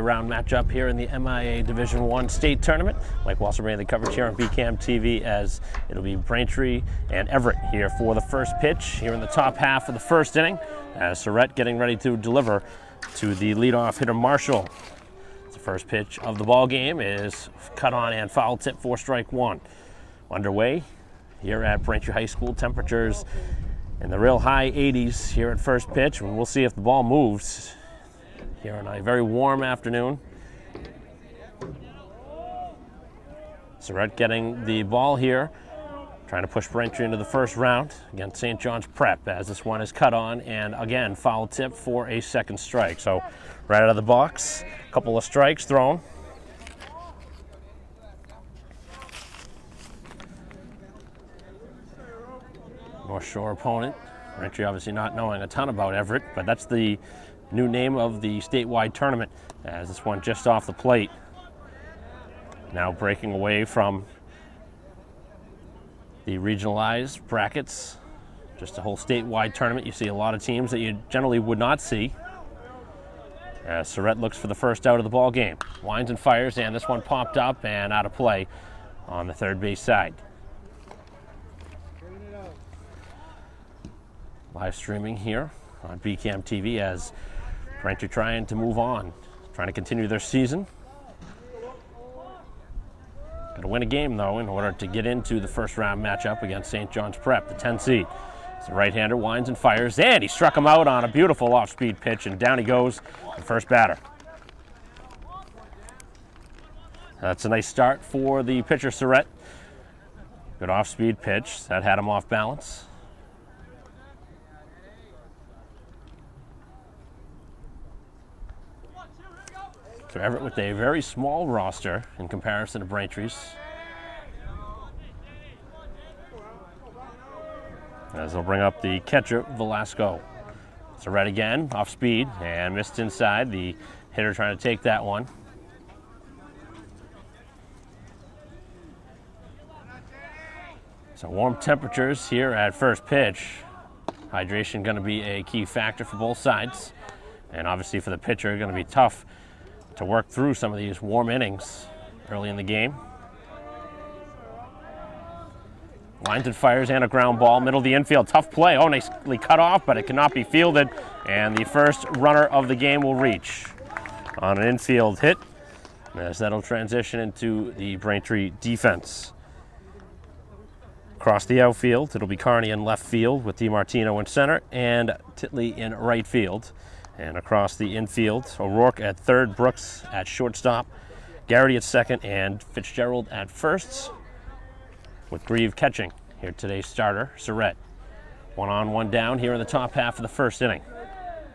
Round matchup here in the MIA Division I state tournament. Mike Walser bringing the coverage here on BCAM TV as it'll be Braintree and Everett here for the first pitch here in the top half of the first inning as Everett getting ready to deliver to the leadoff hitter Marshall. The first pitch of the ball game is cut on and foul tip for strike one. Underway here at Braintree High School, temperatures in the real high 80s here at first pitch, and we'll see if the ball moves here on a very warm afternoon. Surratt getting the ball here, trying to push Braintree into the first round against St. John's Prep as this one is cut on and again foul tip for a second strike. So right out of the box, a couple of strikes thrown. North Shore opponent. Braintree obviously not knowing a ton about Everett, but that's the new name of the statewide tournament as this one just off the plate. Now breaking away from the regionalized brackets, just a whole statewide tournament. You see a lot of teams that you generally would not see. As Surratt looks for the first out of the ball game. Winds and fires, and this one popped up and out of play on the third base side. Live streaming here on BCAM TV as Braintree trying to move on, trying to continue their season. Got to win a game, though, in order to get into the first round matchup against St. John's Prep, the 10 seed. It's the right-hander, winds and fires, and he struck him out on a beautiful off-speed pitch, and down he goes, the first batter. That's a nice start for the pitcher, Surratt. Good off-speed pitch. That had him off balance. So Everett with a very small roster in comparison to Braintree's. As they'll bring up the catcher, Velasco. Surratt again, off speed, and missed inside. The hitter trying to take that one. So warm temperatures here at first pitch. Hydration going to be a key factor for both sides. And obviously for the pitcher, going to be tough to work through some of these warm innings early in the game. Lines and fires and a ground ball, middle of the infield, tough play. Oh, nicely cut off, but it cannot be fielded. And the first runner of the game will reach on an infield hit, as that'll transition into the Braintree defense. Across the outfield, it'll be Carney in left field with DiMartino in center and Titley in right field. And across the infield, O'Rourke at third, Brooks at shortstop, Garrity at second, and Fitzgerald at first, with Grieve catching. Here today's starter, Surratt. 1 on, 1 down here in the top half of the first inning.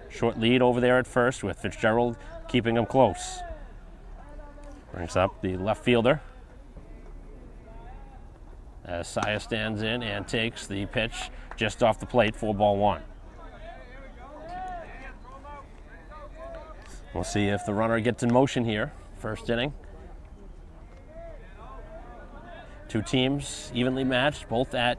Short lead over there at first with Fitzgerald keeping him close. Brings up the left fielder as Saya stands in and takes the pitch just off the plate for ball one. We'll see if the runner gets in motion here. First inning. Two teams evenly matched, both at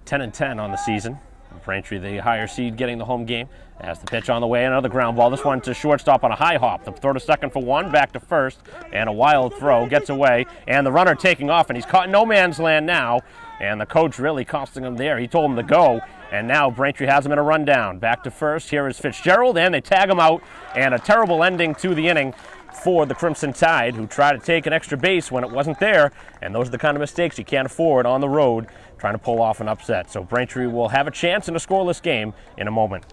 10-10 on the season. Braintree, the higher seed, getting the home game. As the pitch on the way, another ground ball. This one to shortstop on a high hop. The throw to second for one, back to first, and a wild throw gets away. And the runner taking off, and he's caught in no man's land now. And the coach really costing him there. He told him to go, and now Braintree has him in a rundown. Back to first. Here is Fitzgerald, and they tag him out. And a terrible ending to the inning for the Crimson Tide, who tried to take an extra base when it wasn't there. And those are the kind of mistakes you can't afford on the road, trying to pull off an upset. So Braintree will have a chance in a scoreless game in a moment.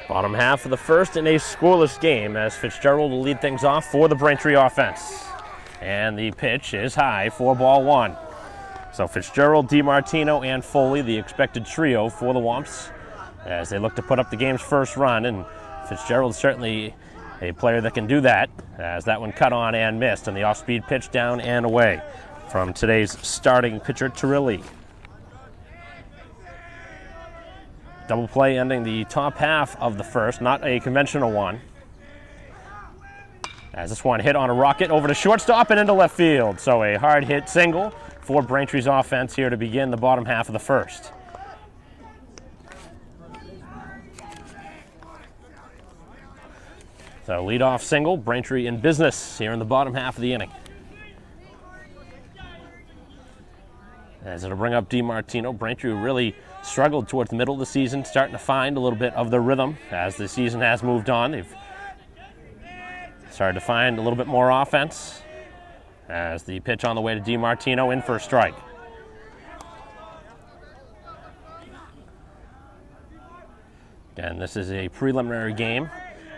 Bottom half of the first in a scoreless game as Fitzgerald will lead things off for the Braintree offense. And the pitch is high for ball one. So Fitzgerald, DiMartino, and Foley, the expected trio for the Womps, as they look to put up the game's first run. And Fitzgerald's certainly a player that can do that, as that one cut on and missed, and the off-speed pitch down and away from today's starting pitcher, Turilli. Double play ending the top half of the first, not a conventional one. As this one hit on a rocket over to shortstop and into left field. So a hard hit single for Braintree's offense here to begin the bottom half of the first. So leadoff single, Braintree in business here in the bottom half of the inning. As it'll bring up DiMartino, Braintree really struggled towards the middle of the season, starting to find a little bit of the rhythm as the season has moved on. They've started to find a little bit more offense as the pitch on the way to DiMartino in for a strike. Again, this is a preliminary game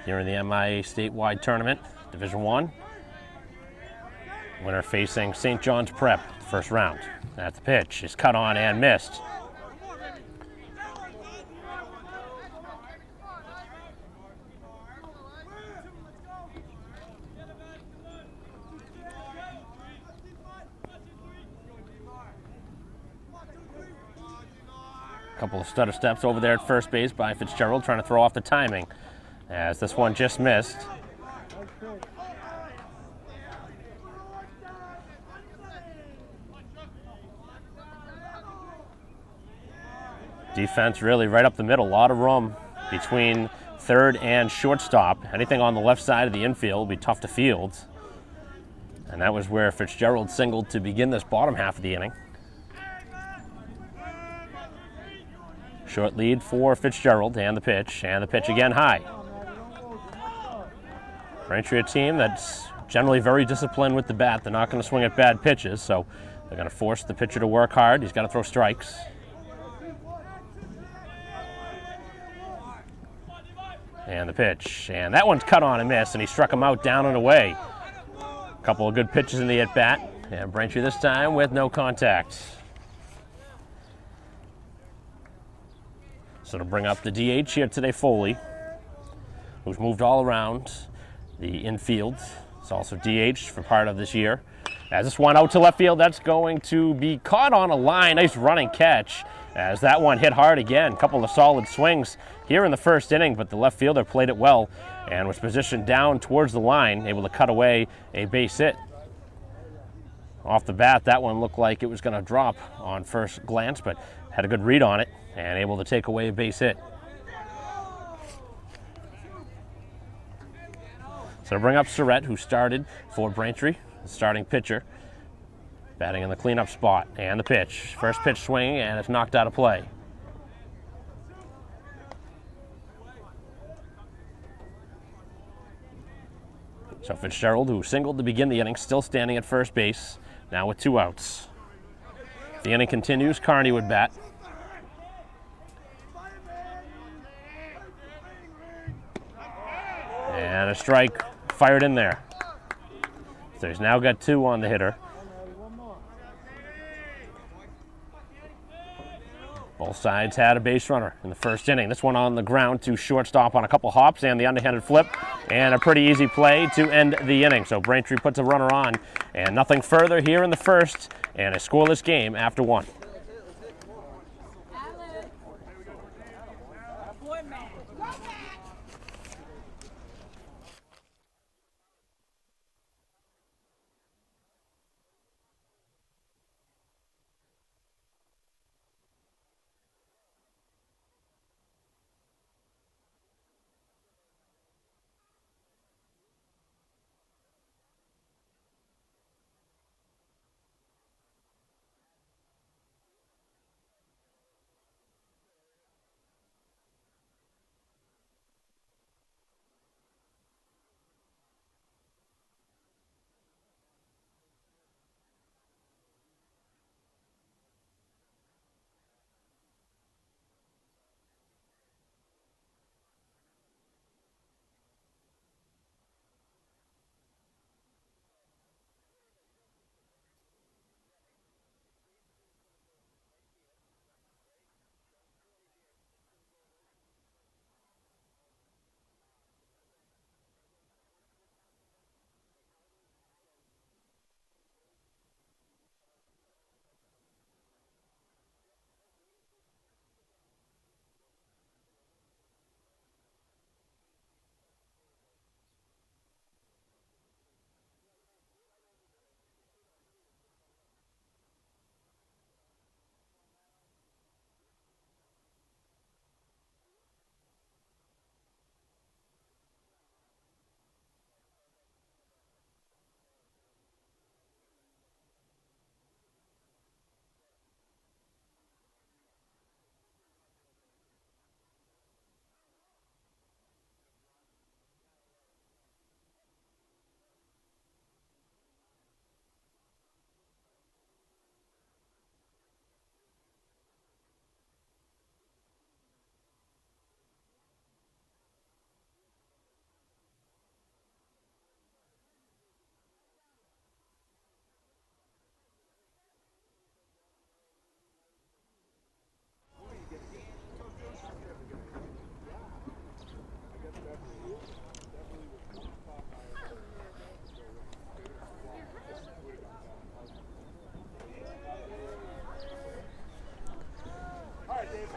here in the MIA statewide tournament, Division I. Winner facing St. John's Prep, first round. At the pitch is cut on and missed. A couple of stutter steps over there at first base by Fitzgerald, trying to throw off the timing, as this one just missed. Defense really right up the middle, a lot of room between third and shortstop. Anything on the left side of the infield will be tough to field. And that was where Fitzgerald singled to begin this bottom half of the inning. Short lead for Fitzgerald, and the pitch again high. Braintree, a team that's generally very disciplined with the bat. They're not going to swing at bad pitches, so they're going to force the pitcher to work hard. He's got to throw strikes. And the pitch, and that one's cut on and missed, and he struck him out down and away. A couple of good pitches in the at-bat, and Braintree this time with no contact. So to bring up the DH here today, Foley, who's moved all around the infield. It's also DH for part of this year. As this one out to left field, that's going to be caught on a line. Nice running catch, as that one hit hard again. A couple of solid swings here in the first inning, but the left fielder played it well and was positioned down towards the line, able to cut away a base hit. Off the bat, that one looked like it was going to drop on first glance, but had a good read on it and able to take away a base hit. So to bring up Surrett, who started for Braintree, the starting pitcher, batting in the cleanup spot, and the pitch. First pitch swing, and it's knocked out of play. So Fitzgerald, who singled to begin the inning, still standing at first base, now with two outs. The inning continues, Carney would bat. And a strike fired in there. So he's now got two on the hitter. Both sides had a base runner in the first inning. This one on the ground to shortstop on a couple hops and the underhanded flip, and a pretty easy play to end the inning. So Braintree puts a runner on, and nothing further here in the first, and a scoreless game after one.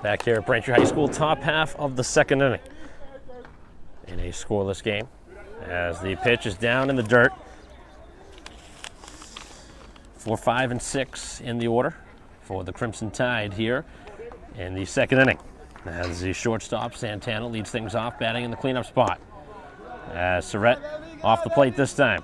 Back here at Braintree High School, top half of the second inning in a scoreless game as the pitch is down in the dirt. 4, 5, and 6 in the order for the Crimson Tide here in the second inning. As the shortstop, Santana, leads things off, batting in the cleanup spot. As Surrett off the plate this time.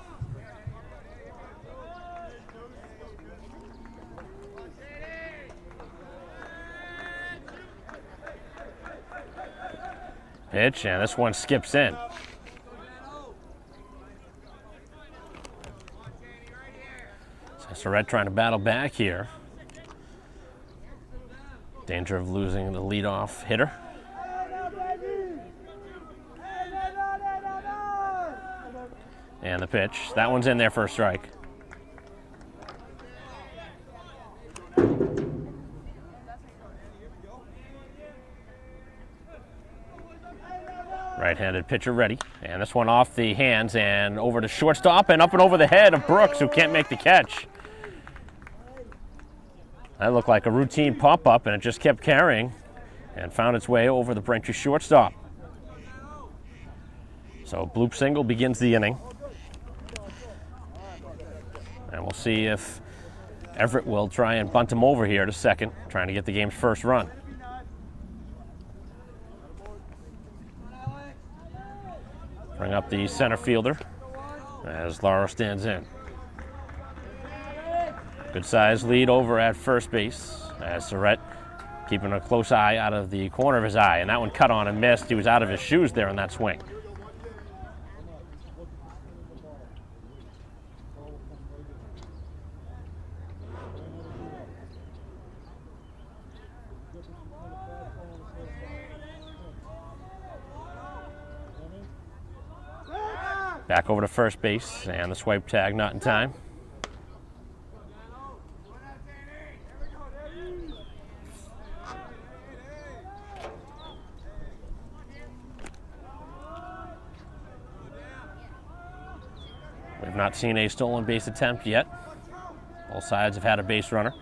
Pitch, and this one skips in. So Surrett trying to battle back here. Danger of losing the leadoff hitter. And the pitch. That one's in there for a strike. Right-handed pitcher ready. And this one off the hands and over to shortstop and up and over the head of Brooks, who can't make the catch. That looked like a routine pop-up, and it just kept carrying and found its way over the Braintree shortstop. So bloop single begins the inning. And we'll see if Everett will try and bunt him over here to second, trying to get the game's first run. Bring up the center fielder as Lauro stands in. Good size lead over at first base as Surrett keeping a close eye out of the corner of his eye. And that one cut on and missed. He was out of his shoes there in that swing. Back over to first base, and the swipe tag not in time. We've not seen a stolen base attempt yet. Both sides have had a base runner.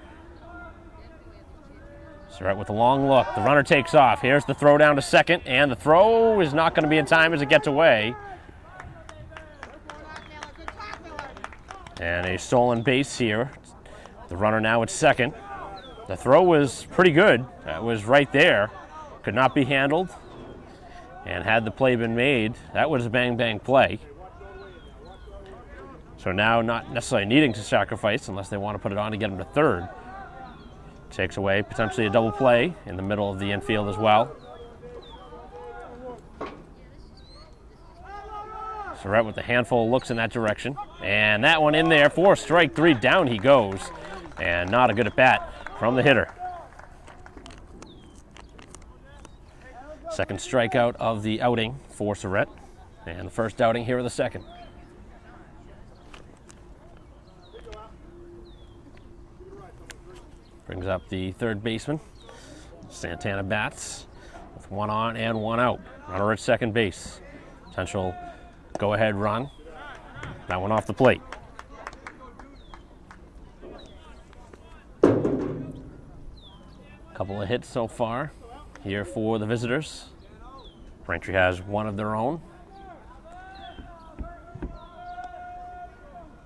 Surrett with a long look. The runner takes off. Here's the throw down to second, and the throw is not going to be in time as it gets away. And a stolen base here. The runner now at second. The throw was pretty good. That was right there. Could not be handled. And had the play been made, that was a bang-bang play. So now not necessarily needing to sacrifice unless they want to put it on to get him to third. Takes away potentially a double play in the middle of the infield as well. Surrett with a handful of looks in that direction. And that one in there for strike three. Down he goes. And not a good at bat from the hitter. Second strikeout of the outing for Surrett. And the first outing here of the second. Brings up the third baseman. Santana bats with one on and one out. Runner at second base. Potential go-ahead run. That one off the plate. Couple of hits so far here for the visitors. Braintree has one of their own.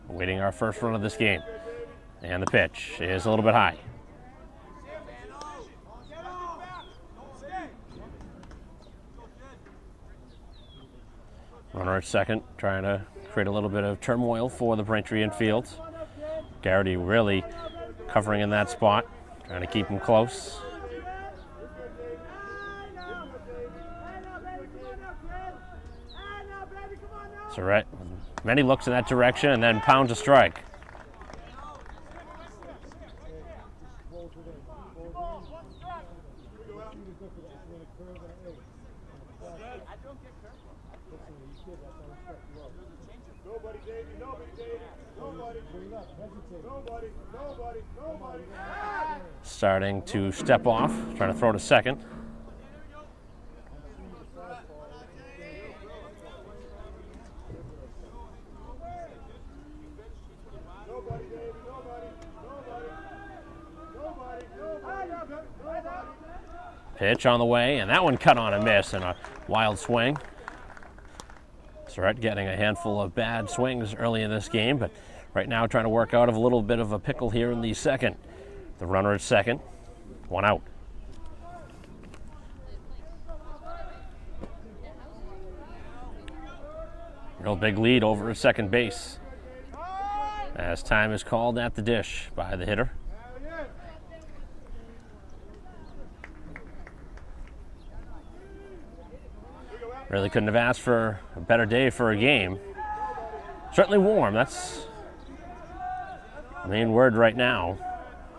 Awaiting our first run of this game. And the pitch is a little bit high. Runner at second, trying to create a little bit of turmoil for the Braintree infield. Garrity really covering in that spot, trying to keep him close. Surrett, many looks in that direction and then pounds a strike. Starting to step off, trying to throw to second. Pitch on the way, and that one cut on a miss and a wild swing. Surratt getting a handful of bad swings early in this game, but right now trying to work out of a little bit of a pickle here in the second. The runner at second, one out. Real big lead over at second base as time is called at the dish by the hitter. Really couldn't have asked for a better day for a game. Certainly warm, that's the main word right now.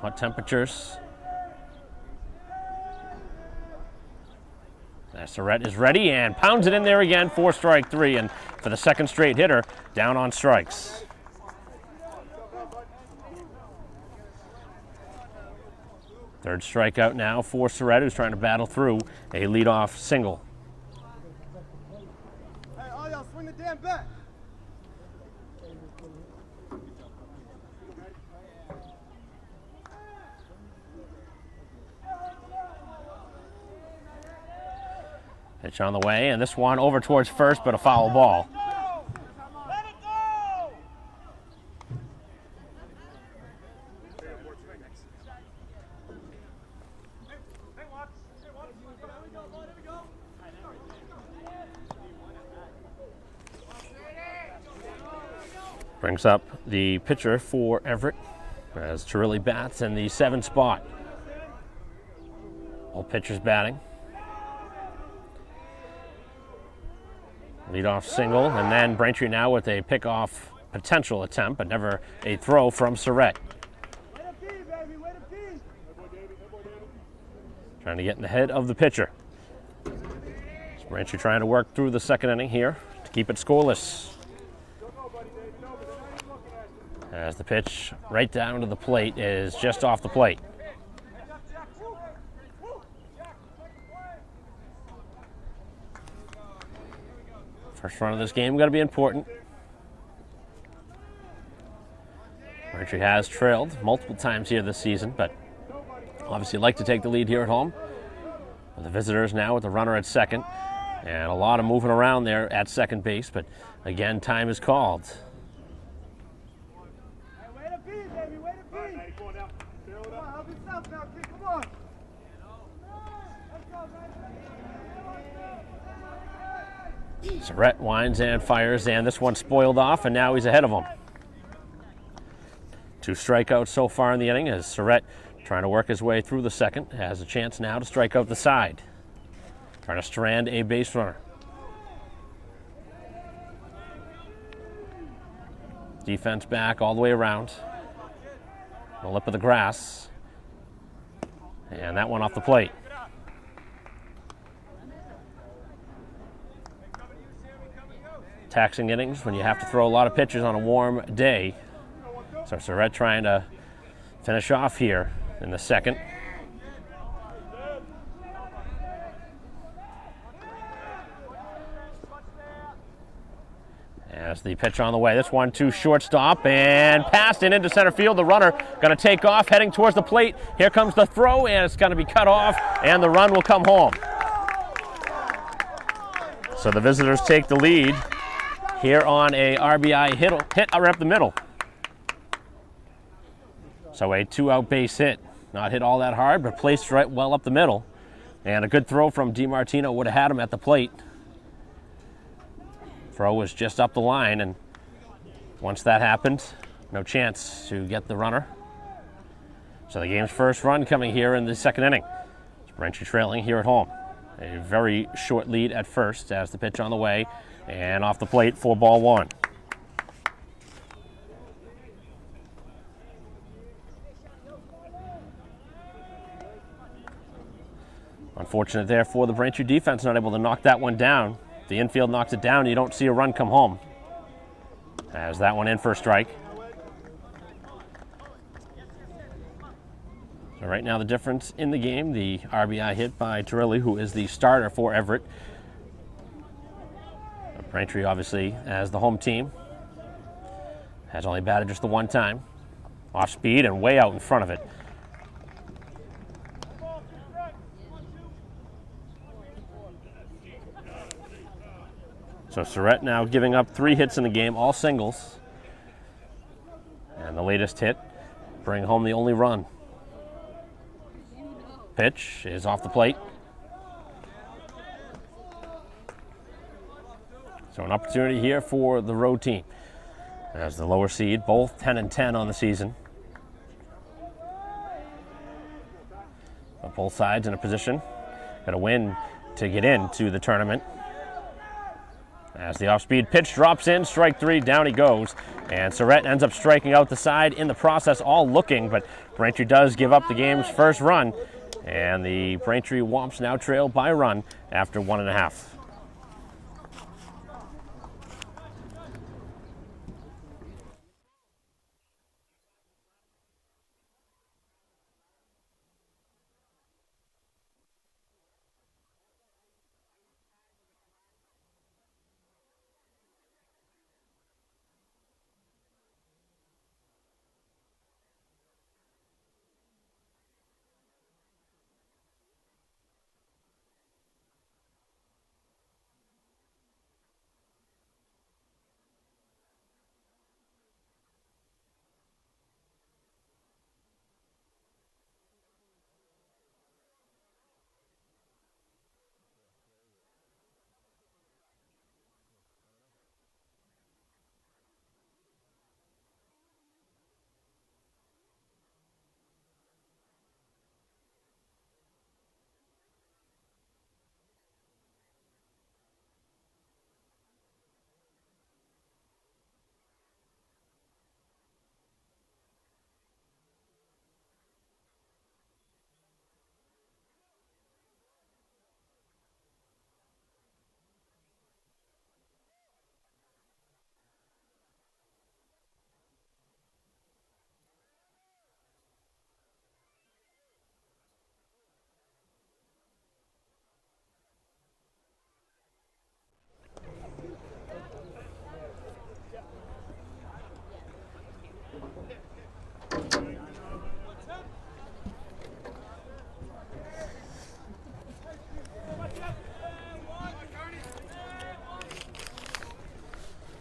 Hot temperatures. Surratt is ready and pounds it in there again for strike three, and for the second straight hitter, down on strikes. Third strikeout now for Surratt, who's trying to battle through a leadoff single. Swing the damn bat. Pitch on the way, and this one over towards first, but a foul ball. Let it go. Brings up the pitcher for Everett as Chirilli bats in the 7th spot. All pitchers batting. Leadoff single, and then Braintree now with a pickoff potential attempt, but never a throw from Surratt. Trying to get in the head of the pitcher. Braintree trying to work through the second inning here to keep it scoreless. As the pitch right down to the plate is just off the plate. First run of this game got to be important. Braintree has trailed multiple times here this season, but obviously like to take the lead here at home. The visitors now with the runner at second, and a lot of moving around there at second base, but again, time is called. Surratt winds and fires, and this one spoiled off, and now he's ahead of him. 2 strikeouts so far in the inning as Surratt trying to work his way through the second, has a chance now to strike out the side. Trying to strand a base runner. Defense back all the way around. The lip of the grass. And that one off the plate. Taxing innings when you have to throw a lot of pitches on a warm day. So Surratt trying to finish off here in the second. As the pitch on the way, this one to shortstop and passed and into center field. The runner going to take off, heading towards the plate. Here comes the throw, and it's going to be cut off, and the run will come home. So the visitors take the lead here on a RBI hit right up the middle. So a 2-out base hit. Not hit all that hard, but placed right well up the middle. And a good throw from DiMartino would have had him at the plate. Throw was just up the line, and once that happened, no chance to get the runner. So the game's first run coming here in the second inning. Braintree trailing here at home. A very short lead at first as the pitch on the way, and off the plate for ball one. Unfortunate there for the Braintree defense, not able to knock that one down. The infield knocks it down, you don't see a run come home. As that one in for a strike. So right now the difference in the game, the RBI hit by Chirilli, who is the starter for Everett. Braintree obviously as the home team. Has only batted just the one time. Off speed and way out in front of it. So Surratt now giving up 3 hits in the game, all singles. And the latest hit, bring home the only run. Pitch is off the plate. So an opportunity here for the road team. As the lower seed, both 10-10 on the season. But both sides in a position. Got to win to get into the tournament. As the off-speed pitch drops in, strike 3, down he goes. And Surratt ends up striking out the side in the process, all looking, but Braintree does give up the game's first run. And the Braintree Womps now trail by a run after 1.5.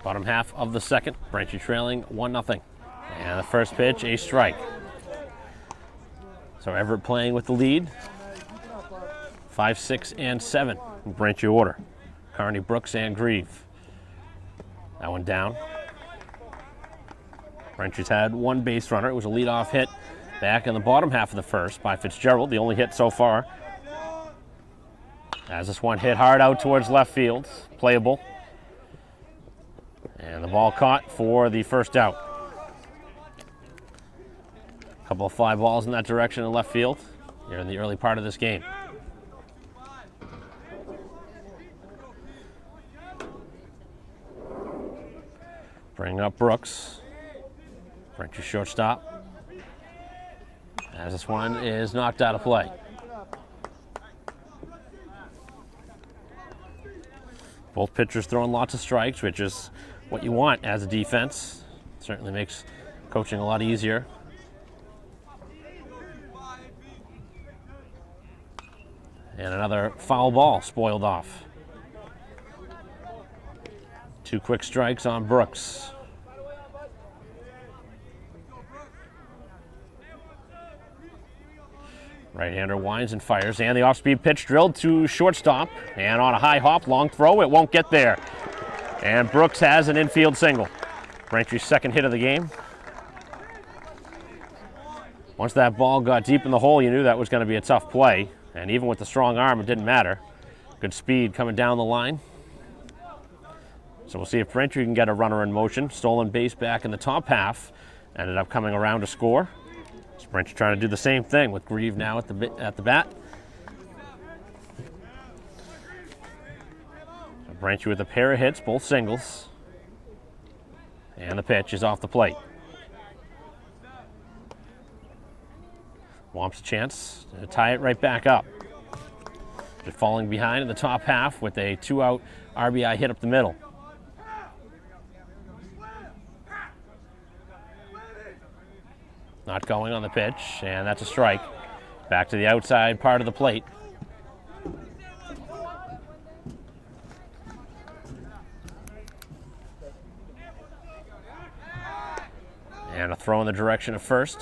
Bottom half of the second, Braintree trailing 1-0. And the first pitch, a strike. So Everett playing with the lead. 5, 6, and 7 in Braintree order. Carney, Brooks, and Grieve. That one down. Braintree's had 1 base runner. It was a leadoff hit back in the bottom half of the first by Fitzgerald, the only hit so far. As this one hit hard out towards left field, playable. And the ball caught for the first out. A couple of fly balls in that direction in left field here in the early part of this game. Bring up Brooks. Braintree shortstop. As this one is knocked out of play. Both pitchers throwing lots of strikes, which is what you want as a defense. Certainly makes coaching a lot easier. And another foul ball spoiled off. 2 quick strikes on Brooks. Right-hander winds and fires, and the off-speed pitch drilled to shortstop, and on a high hop, long throw, it won't get there. And Brooks has an infield single. Braintree's second hit of the game. Once that ball got deep in the hole, you knew that was going to be a tough play, and even with the strong arm, it didn't matter. Good speed coming down the line. So we'll see if Braintree can get a runner in motion. Stolen base back in the top half. Ended up coming around to score. So Braintree trying to do the same thing with Grieve now at the bat. So Braintree with a pair of hits, both singles. And the pitch is off the plate. Womps a chance to tie it right back up. Just falling behind in the top half with a 2-out RBI hit up the middle. Not going on the pitch, and that's a strike. Back to the outside part of the plate. And a throw in the direction of first.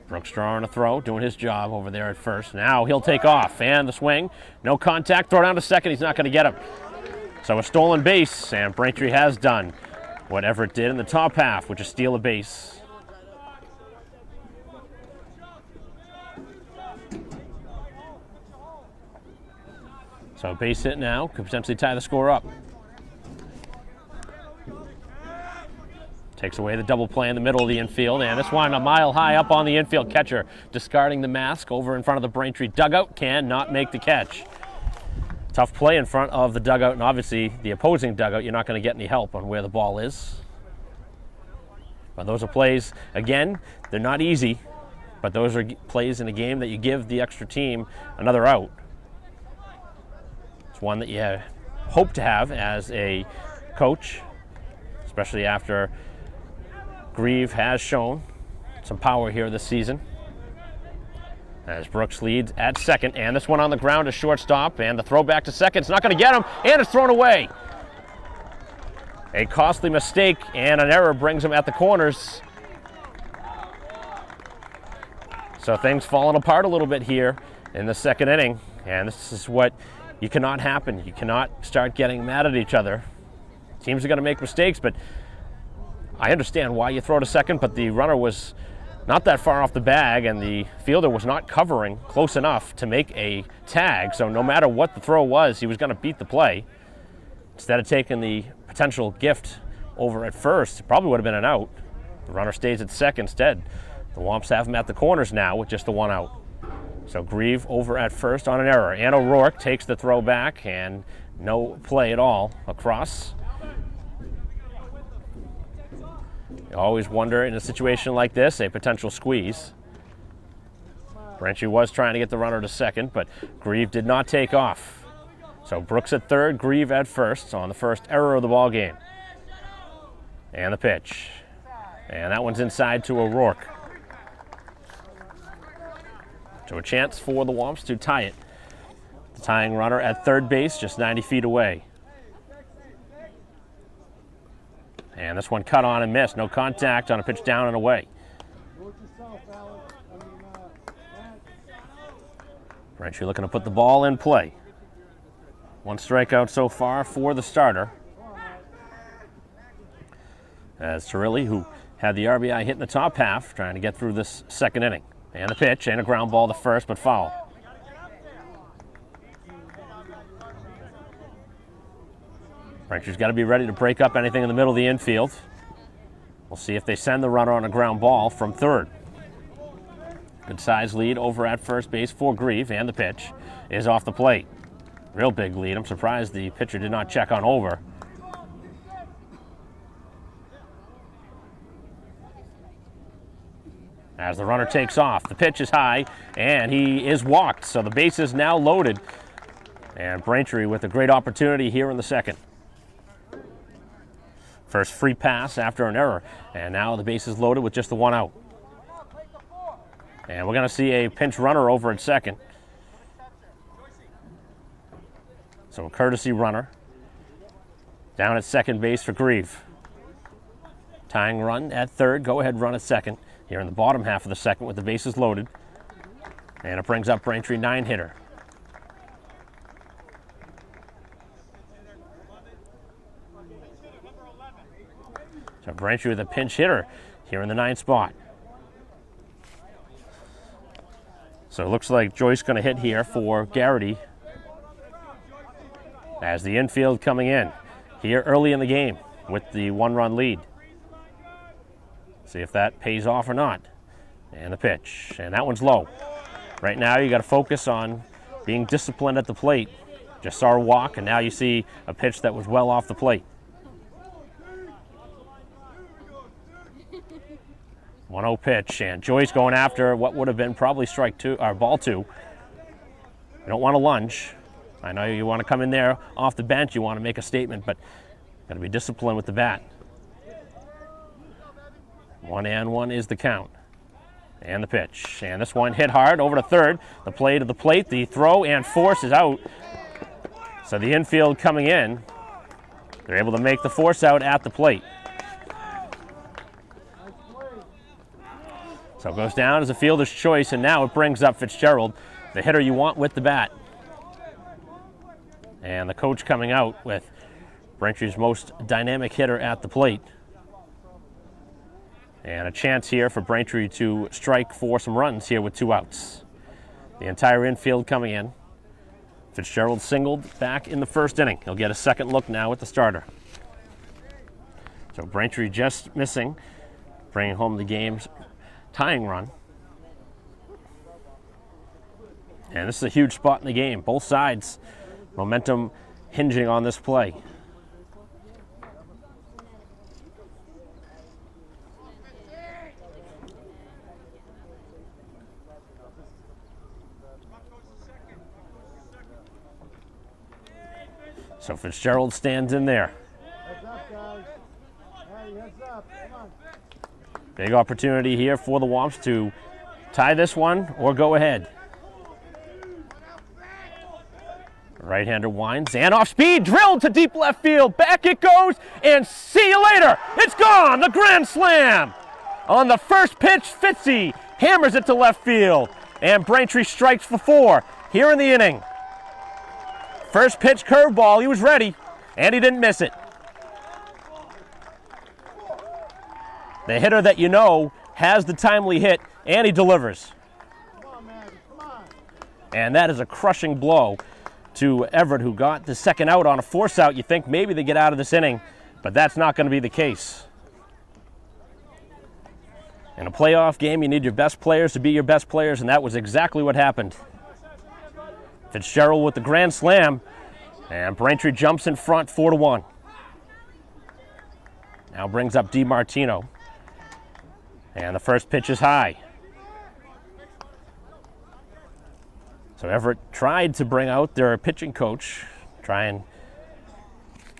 Brooks drawing a throw, doing his job over there at first. Now he'll take off, and the swing. No contact, throw down to second. He's not going to get him. So a stolen base, and Braintree has done what Everett did in the top half, which is steal a base. So a base hit now could potentially tie the score up. Takes away the double play in the middle of the infield, and this one a mile high up on the infield. Catcher discarding the mask over in front of the Braintree dugout, cannot make the catch. Tough play in front of the dugout, and obviously the opposing dugout, you're not going to get any help on where the ball is. But those are plays, again, they're not easy, but those are plays in a game that you give the extra team another out. It's one that you hope to have as a coach, especially after Grieve has shown some power here this season. As Brooks leads at second, and this one on the ground to shortstop, and the throw back to second. It's not going to get him, and it's thrown away. A costly mistake and an error brings him at the corners. So things falling apart a little bit here in the second inning, and this is what you cannot happen. You cannot start getting mad at each other. Teams are going to make mistakes, but I understand why you throw to second, but the runner was not that far off the bag, and the fielder was not covering close enough to make a tag, so no matter what the throw was, he was going to beat the play. Instead of taking the potential gift over at first, it probably would have been an out. The runner stays at second instead. The Womps have him at the corners now with just the one out. So Grieve over at first on an error, and O'Rourke takes the throw back, and no play at all across. You always wonder in a situation like this, a potential squeeze. Braintree was trying to get the runner to second, but Grieve did not take off. So Brooks at third, Grieve at first on the first error of the ball game. And the pitch. And that one's inside to O'Rourke. So a chance for the Womps to tie it. The tying runner at third base, just 90 feet away. And this one cut on and missed. No contact on a pitch down and away. Braintree looking to put the ball in play. One strikeout so far for the starter. As Cirilli, who had the RBI hit in the top half, trying to get through this second inning. And the pitch, and a ground ball to first, but foul. Braintree's got to be ready to break up anything in the middle of the infield. We'll see if they send the runner on a ground ball from third. Good size lead over at first base for Grieve, and the pitch is off the plate. Real big lead. I'm surprised the pitcher did not check on over. As the runner takes off, the pitch is high, and he is walked, so the base is now loaded. And Braintree with a great opportunity here in the second. First free pass after an error, and now the base is loaded with just the one out. And we're going to see a pinch runner over at second. So a courtesy runner down at second base for Grieve. Tying run at third, go-ahead run at second. Here in the bottom half of the second with the bases loaded. And it brings up Braintree 9-hitter. So Braintree with a pinch hitter here in the 9th spot. So it looks like Joyce going to hit here for Garrity as the infield coming in here early in the game with the one-run lead. See if that pays off or not. And the pitch, and that one's low. Right now you got to focus on being disciplined at the plate. Just saw a walk, and now you see a pitch that was well off the plate. 1-0 pitch, and Joyce going after what would have been probably strike two or ball two. You don't want to lunge. I know you want to come in there off the bench, you want to make a statement, but got to be disciplined with the bat. 1-1 is the count. And the pitch. And this one hit hard over to third. The play to the plate, the throw and force is out. So the infield coming in, they're able to make the force out at the plate. So it goes down as a fielder's choice, and now it brings up Fitzgerald, the hitter you want with the bat. And the coach coming out with Braintree's most dynamic hitter at the plate. And a chance here for Braintree to strike for some runs here with 2 outs. The entire infield coming in. Fitzgerald singled back in the first inning. He'll get a second look now at the starter. So Braintree just missing, bringing home the game's tying run. And this is a huge spot in the game. Both sides, momentum hinging on this play. So Fitzgerald stands in there. Heads up, guys. Hey, heads up. Come on. Big opportunity here for the Womps to tie this one or go ahead. Right-hander winds and off speed, drilled to deep left field. Back it goes, and see you later. It's gone, the grand slam. On the first pitch, Fitzy hammers it to left field, and Braintree strikes for 4 here in the inning. First pitch curveball, he was ready, and he didn't miss it. The hitter that you know has the timely hit, and he delivers. Come on, man. Come on. And that is a crushing blow to Everett, who got the second out on a force out. You think maybe they get out of this inning, but that's not going to be the case. In a playoff game, you need your best players to be your best players, and that was exactly what happened. Fitzgerald with the grand slam, and Braintree jumps in front 4-1. Now brings up DiMartino, and the first pitch is high. So Everett tried to bring out their pitching coach, try and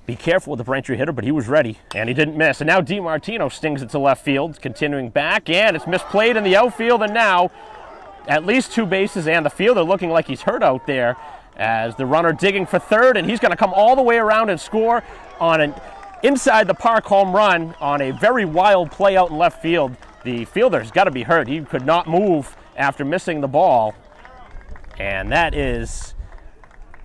be careful with the Braintree hitter, but he was ready, and he didn't miss. And now DiMartino stings it to left field, continuing back, and it's misplayed in the outfield, and now at least 2 bases, and the fielder looking like he's hurt out there as the runner digging for third, and he's going to come all the way around and score on an inside the park home run on a very wild play out in left field. The fielder's got to be hurt. He could not move after missing the ball, and that is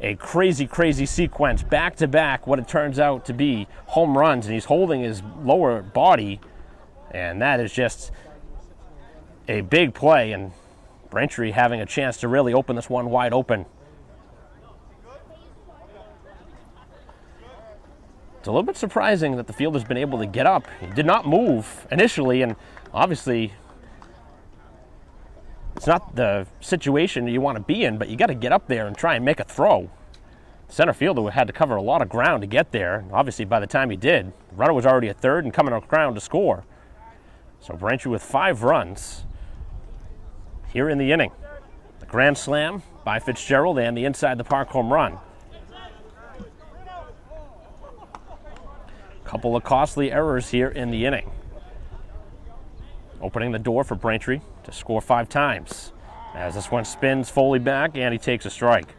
a crazy, crazy sequence, back-to-back, what it turns out to be home runs, and he's holding his lower body, and that is just a big play, and Braintree having a chance to really open this one wide open. It's a little bit surprising that the fielder's been able to get up. He did not move initially, and obviously it's not the situation you want to be in, but you got to get up there and try and make a throw. The center fielder had to cover a lot of ground to get there, and obviously by the time he did, the runner was already at third and coming around to score. So Braintree with 5 runs here in the inning. The grand slam by Fitzgerald and the inside the park home run. Couple of costly errors here in the inning, opening the door for Braintree to score 5 times. As this one spins Foley back, and he takes a strike.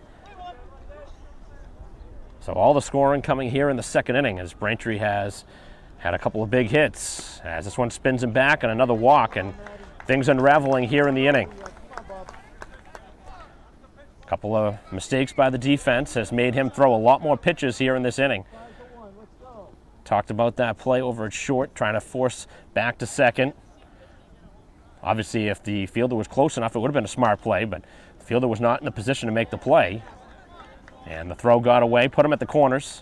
So all the scoring coming here in the second inning, as Braintree has had a couple of big hits. As this one spins him back, and another walk, and things unraveling here in the inning. A couple of mistakes by the defense has made him throw a lot more pitches here in this inning. Talked about that play over at short, trying to force back to second. Obviously, if the fielder was close enough, it would have been a smart play, but the fielder was not in a position to make the play. And the throw got away, put him at the corners,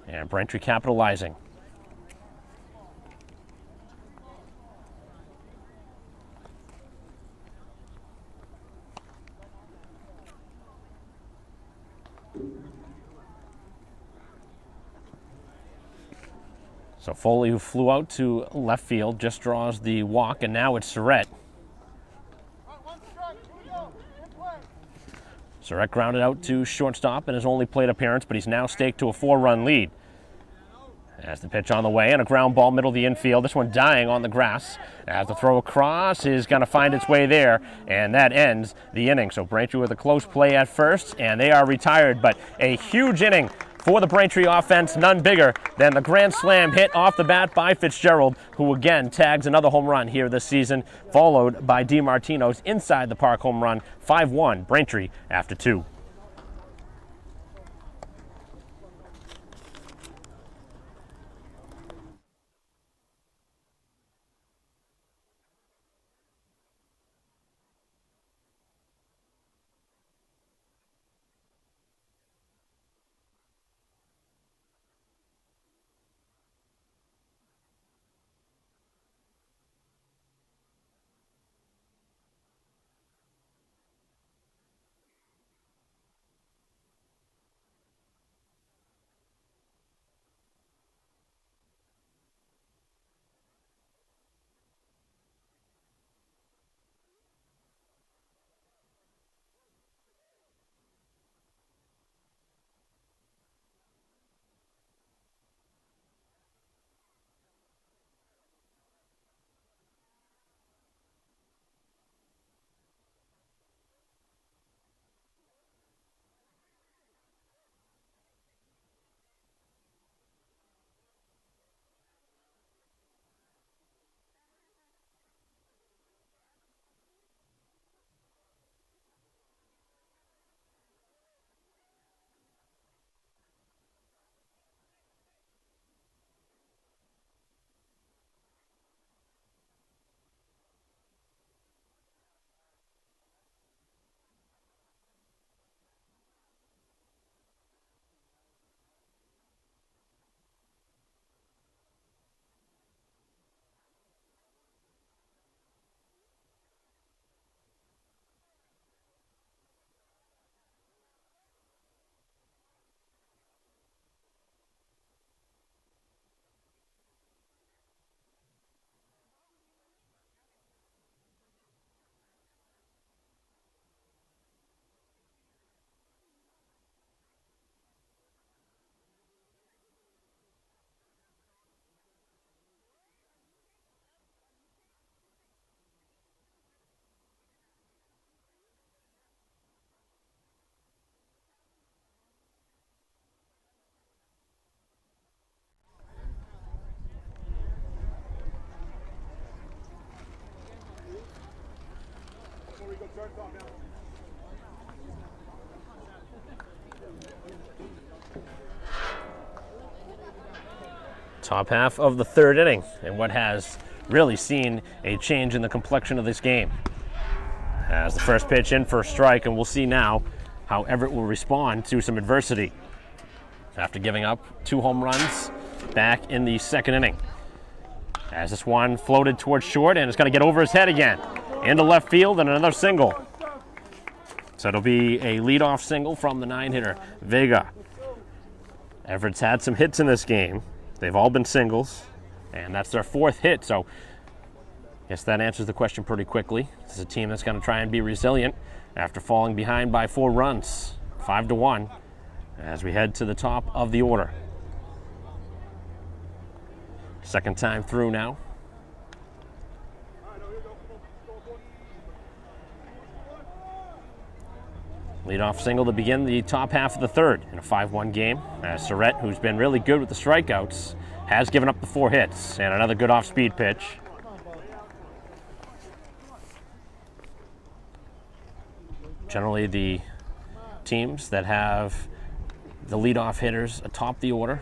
and Braintree capitalizing. So Foley, who flew out to left field, just draws the walk, and now it's Surratt. Surratt grounded out to shortstop in his only plate appearance, but he's now staked to a 4-run lead. As the pitch on the way and a ground ball middle of the infield. This one dying on the grass. As the throw across is going to find its way there, and that ends the inning. So Braintree with a close play at first, and they are retired. But a huge inning for the Braintree offense, none bigger than the grand slam hit off the bat by Fitzgerald, who again tags another home run here this season, followed by DiMartino's inside the park home run. 5-1 Braintree after 2. Top half of the third inning, and what has really seen a change in the complexion of this game. As the first pitch in for a strike, and we'll see now how Everett will respond to some adversity after giving up 2 home runs back in the second inning. As this one floated towards short, and it's going to get over his head again into left field, and another single. So it'll be a leadoff single from the 9-hitter, Vega. Everett's had some hits in this game. They've all been singles, and that's their 4th hit. So I guess that answers the question pretty quickly. This is a team that's going to try and be resilient after falling behind by 4 runs, 5-1, as we head to the top of the order. Second time through now. Leadoff single to begin the top half of the third in a 5-1 game, as Surrett, who's been really good with the strikeouts, has given up the 4 hits, and another good off-speed pitch. Generally, the teams that have the leadoff hitters atop the order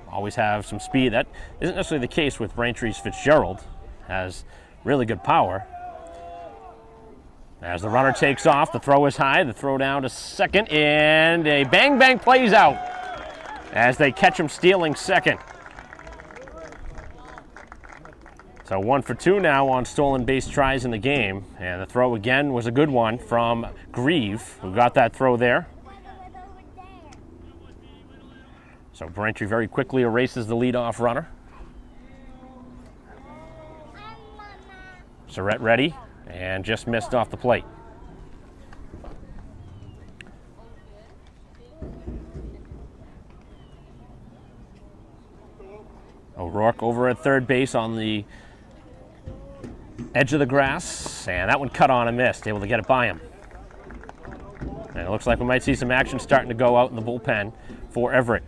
always have some speed. That isn't necessarily the case with Braintree's Fitzgerald. Has really good power. As the runner takes off, the throw is high, the throw down to second, and a bang plays out as they catch him stealing second. So 1 for 2 now on stolen base tries in the game, and the throw again was a good one from Grieve, who got that throw there. So Braintree very quickly erases the leadoff runner. Surrett ready, and just missed off the plate. Rourke over at third base on the edge of the grass, and that one cut on and missed, able to get it by him. And it looks like we might see some action starting to go out in the bullpen for Everett.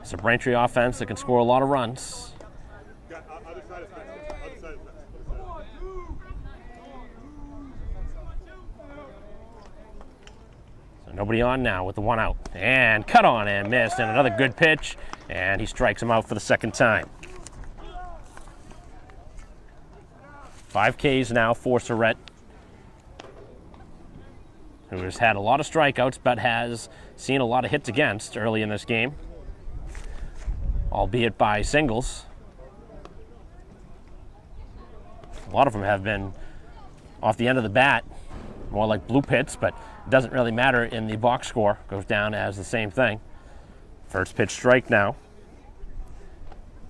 It's a Braintree offense that can score a lot of runs. So nobody on now with the one out. And cut on and missed, and another good pitch, and he strikes him out for the second time. 5 Ks now for Surrett, who has had a lot of strikeouts but has seen a lot of hits against early in this game, albeit by singles. A lot of them have been off the end of the bat, more like blue pits, but it doesn't really matter in the box score. Goes down as the same thing. First pitch strike now.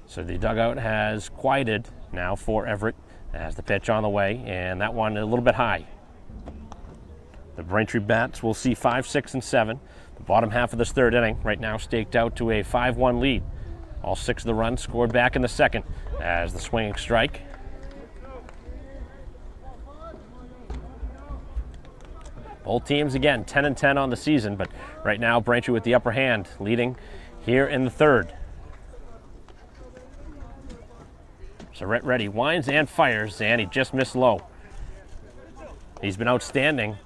So the dugout has quieted now for Everett as the pitch on the way, and that one a little bit high. The Braintree bats will see 5, 6, and 7. The bottom half of this third inning right now staked out to a 5-1 lead. All 6 of the runs scored back in the second as the swinging strike. Both teams, again, 10-10 on the season, but right now Braintree with the upper hand, leading here in the third. Surrett ready, winds and fires, and he just missed low. He's been outstanding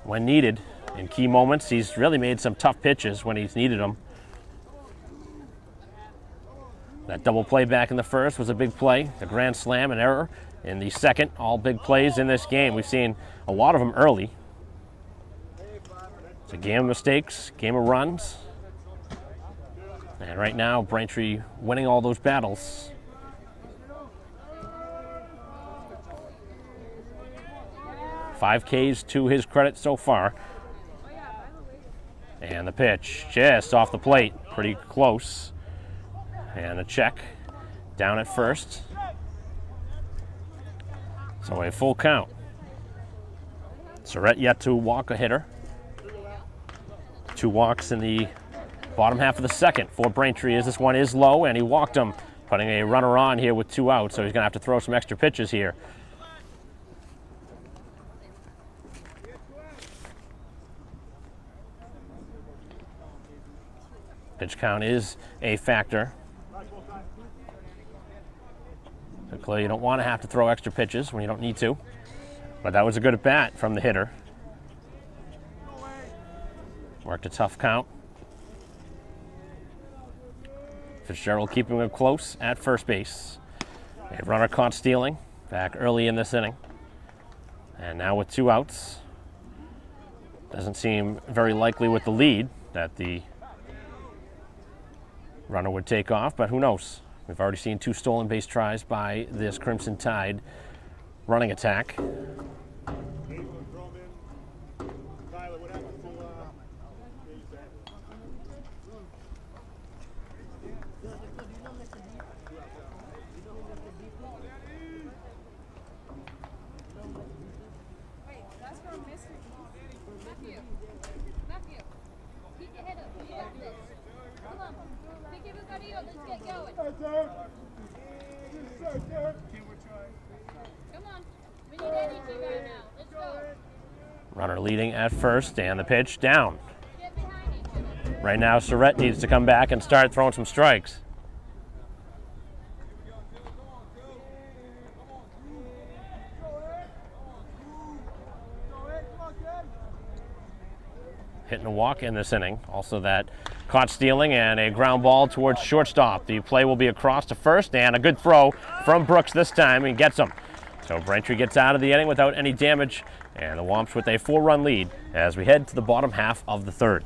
when needed in key moments. He's really made some tough pitches when he's needed them. That double play back in the first was a big play. The grand slam and error in the second, all big plays in this game. We've seen a lot of them early. It's a game of mistakes, game of runs. And right now, Braintree winning all those battles. Five Ks to his credit so far. And the pitch just off the plate, pretty close. And a check down at first. So a full count. Surrett yet to walk a hitter. 2 walks in the bottom half of the second for Braintree as this one is low, and he walked him, putting a runner on here with 2 outs, so he's going to have to throw some extra pitches here. Pitch count is a factor. So clearly you don't want to have to throw extra pitches when you don't need to. But that was a good at bat from the hitter. Worked a tough count. Fitzgerald keeping him close at first base. A runner caught stealing back early in this inning. And now with 2 outs. Doesn't seem very likely with the lead that the runner would take off, but who knows? We've already seen 2 stolen base tries by this Crimson Tide running attack. Runner leading at first, and the pitch down. Right now, Surrett needs to come back and start throwing some strikes. Hitting a walk in this inning. Also that caught stealing and a ground ball towards shortstop. The play will be across to first, and a good throw from Brooks this time, and gets him. So Braintree gets out of the inning without any damage, and the Womps with a 4-run lead as we head to the bottom half of the third.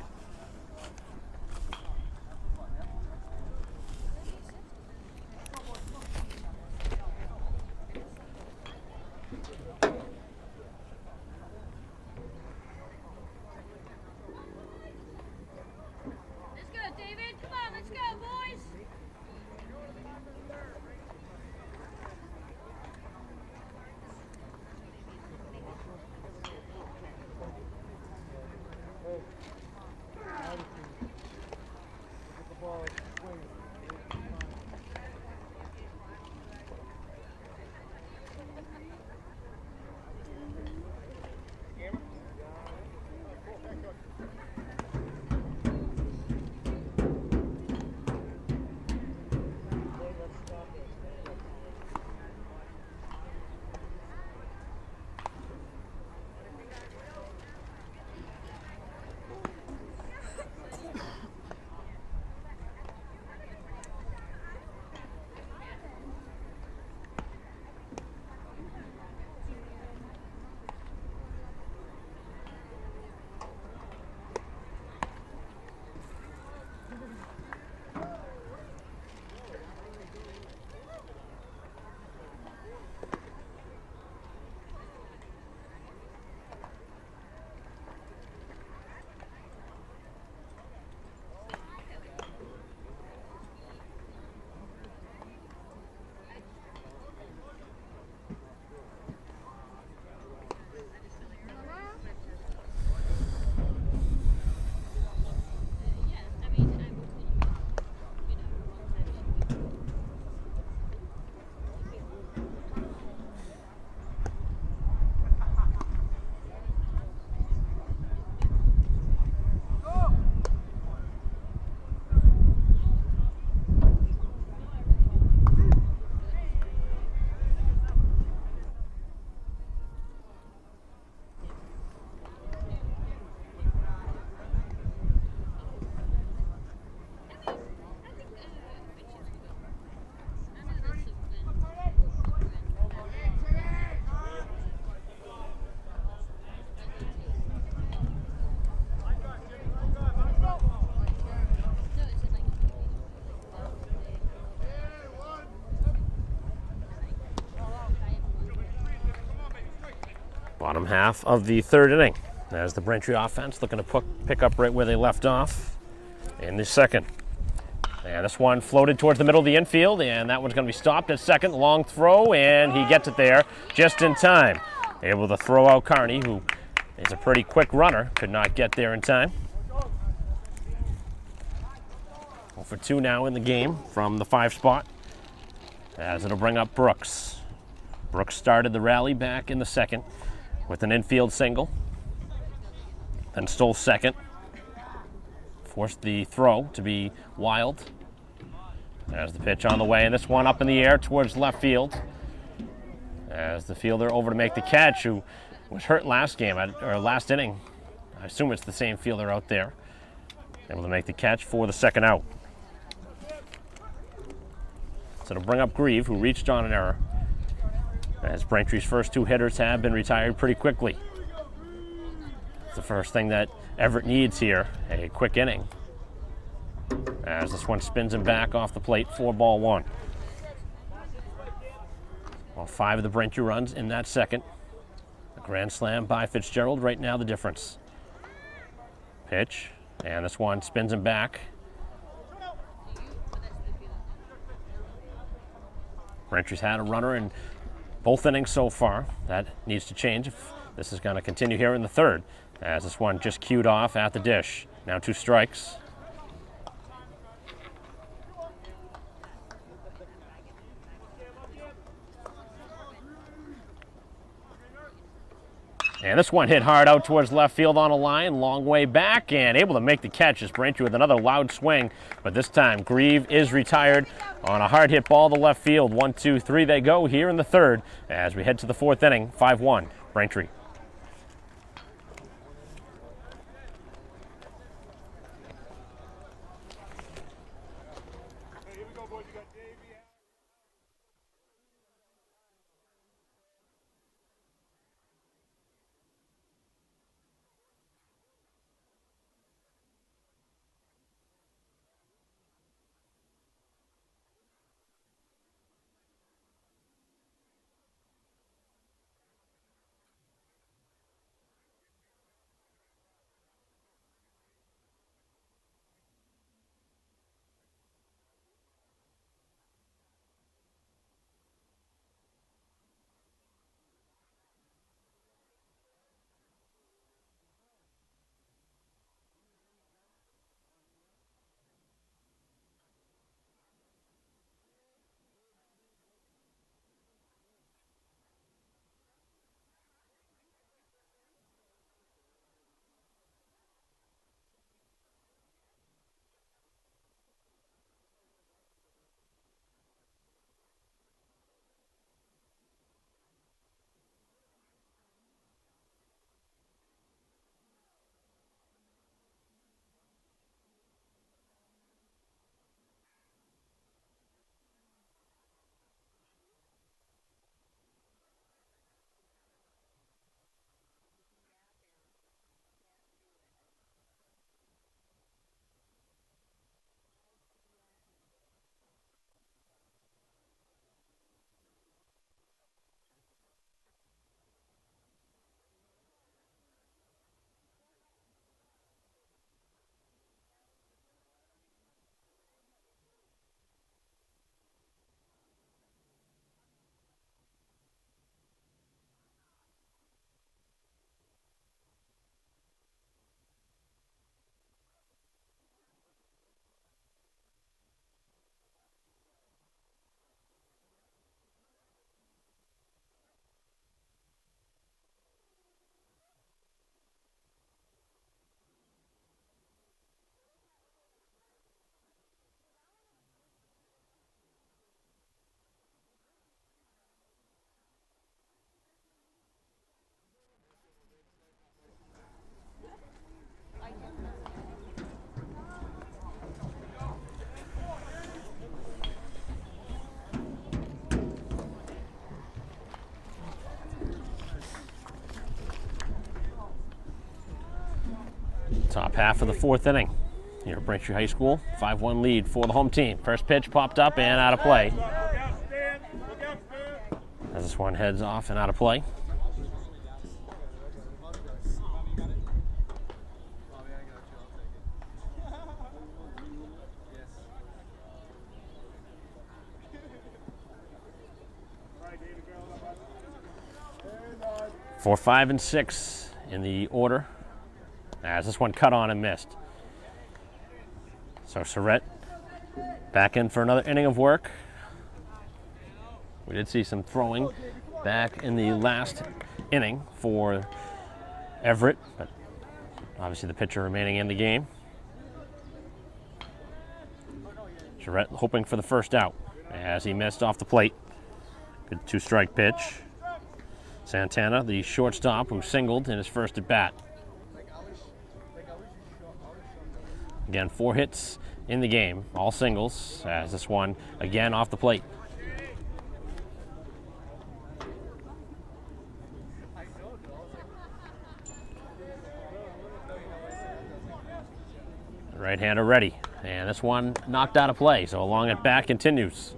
Bottom half of the third inning. As the Braintree offense looking to pick up right where they left off in the second. And this one floated towards the middle of the infield, and that one's going to be stopped at second. Long throw, and he gets it there just in time. Able to throw out Carney, who is a pretty quick runner. Could not get there in time. 0 for 2 now in the game from the 5 spot, as it'll bring up Brooks. Brooks started the rally back in the second with an infield single, then stole second. Forced the throw to be wild. As the pitch on the way, and this one up in the air towards left field. As the fielder over to make the catch, who was hurt last game, or last inning. I assume it's the same fielder out there. Able to make the catch for the second out. So it'll bring up Grieve, who reached on an error. As Braintree's first 2 hitters have been retired pretty quickly. It's the first thing that Everett needs here, a quick inning. As this one spins him back off the plate, 4-1. Well, 5 of the Braintree runs in that second. A grand slam by Fitzgerald, right now the difference. Pitch, and this one spins him back. Braintree's had a runner in both innings so far. That needs to change if this is going to continue here in the third. As this one just cued off at the dish. Now 2 strikes. And this one hit hard out towards left field on a line, long way back, and able to make the catch as Braintree with another loud swing. But this time, Grieve is retired on a hard hit ball to left field. 1, 2, 3 they go here in the third as we head to the 4th inning, 5-1, Braintree. Top half of the 4th inning here at Braintree High School. 5-1 lead for the home team. First pitch popped up and out of play. As this one heads off and out of play. 4, 5, and 6 in the order, as this one cut on and missed. So Surrett back in for another inning of work. We did see some throwing back in the last inning for Everett, but obviously the pitcher remaining in the game. Surrett hoping for the first out as he missed off the plate. Good 2-strike pitch. Santana, the shortstop, who singled in his first at bat. Again, 4 hits in the game, all singles, as this one again off the plate. Right-hander ready, and this one knocked out of play, so along at bat continues.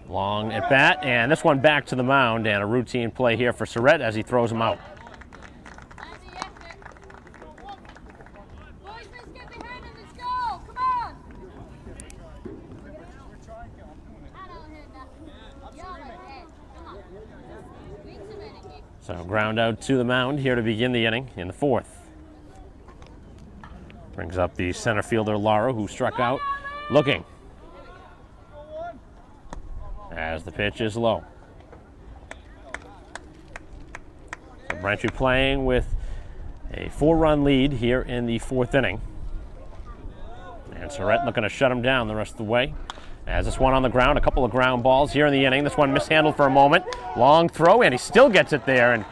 Long at bat, and this one back to the mound, and a routine play here for Surrett as he throws him out. So ground out to the mound here to begin the inning in the 4th. Brings up the center fielder Lara, who struck out looking. As the pitch is low. So Braintree playing with a 4-run lead here in the 4th inning. And Surrett looking to shut him down the rest of the way. As this one on the ground, a couple of ground balls here in the inning. This one mishandled for a moment. Long throw, and he still gets it there. And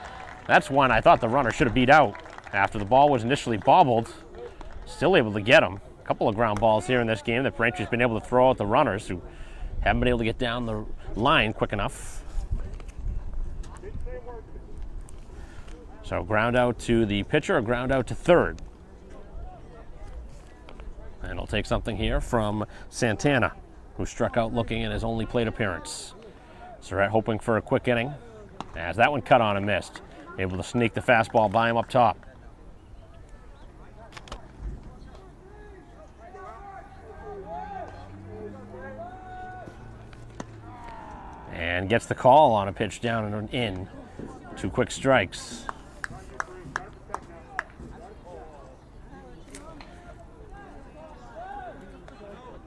that's one I thought the runner should have beat out after the ball was initially bobbled. Still able to get him. A couple of ground balls here in this game that Braintree's been able to throw at the runners who haven't been able to get down the line quick enough. So ground out to the pitcher, a ground out to third. And he'll take something here from Santana, who struck out looking in his only plate appearance. Surrett hoping for a quick inning, as that one cut on and missed. Able to sneak the fastball by him up top. And gets the call on a pitch down and in. 2 quick strikes.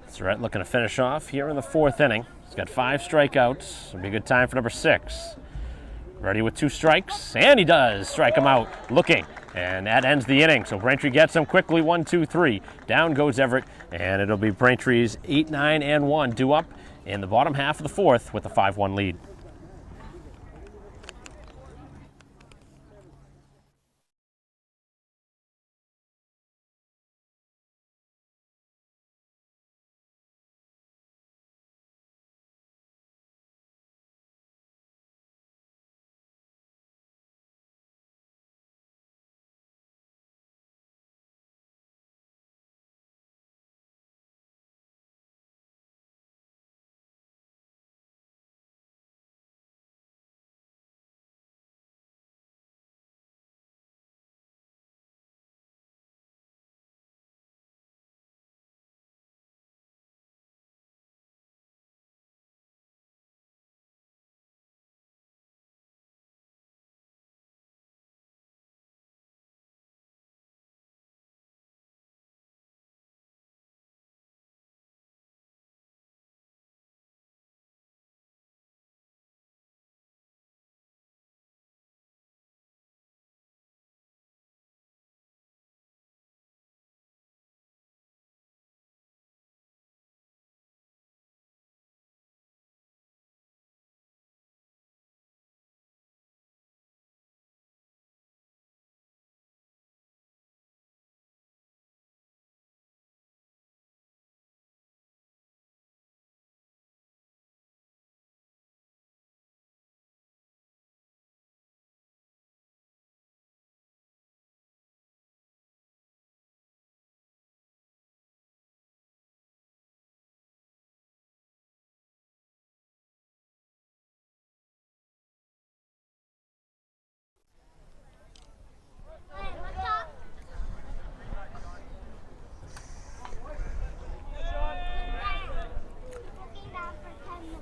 Surrett looking to finish off here in the 4th inning. He's got 5 strikeouts. It'll be a good time for number 6. Ready with 2 strikes, and he does strike him out looking. And that ends the inning. So Braintree gets him quickly, 1, 2, 3. Down goes Everett, and it'll be Braintree's 8, 9, and 1 due up in the bottom half of the 4th with a 5-1 lead.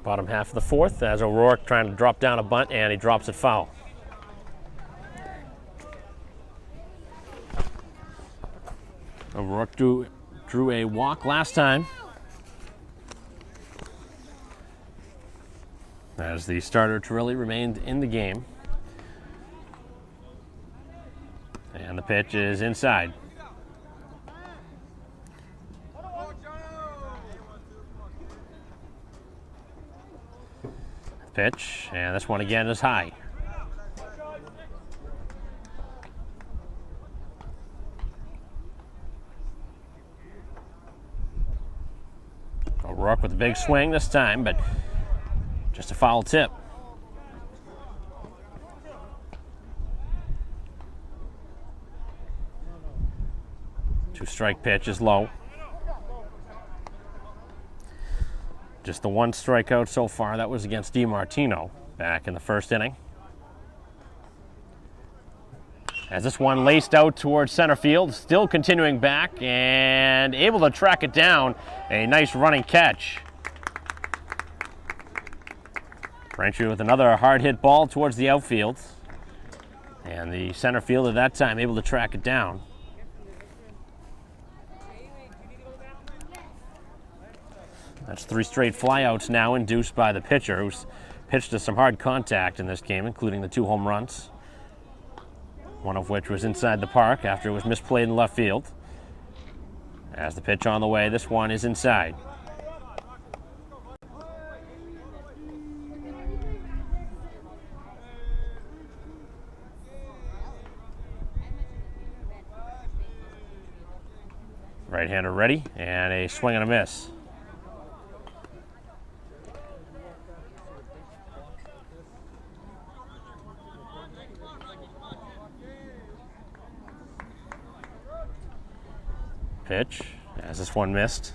Bottom half of the fourth as O'Rourke trying to drop down a bunt, and he drops it foul. O'Rourke drew a walk last time, as the starter Torelli remained in the game. And the pitch is inside. Pitch, and this one again is high. O'Rourke with a big swing this time, but just a foul tip. Two-strike pitch is low. Just the one strikeout so far. That was against DiMartino back in the first inning. As this one laced out towards center field, still continuing back and able to track it down. A nice running catch. Braintree with another hard hit ball towards the outfield. And the center fielder that time able to track it down. That's 3 straight flyouts now induced by the pitcher, who's pitched to some hard contact in this game, including the 2 home runs. One of which was inside the park after it was misplayed in left field. As the pitch on the way, this one is inside. Right-hander ready, and a swing and a miss. Pitch, as this one missed.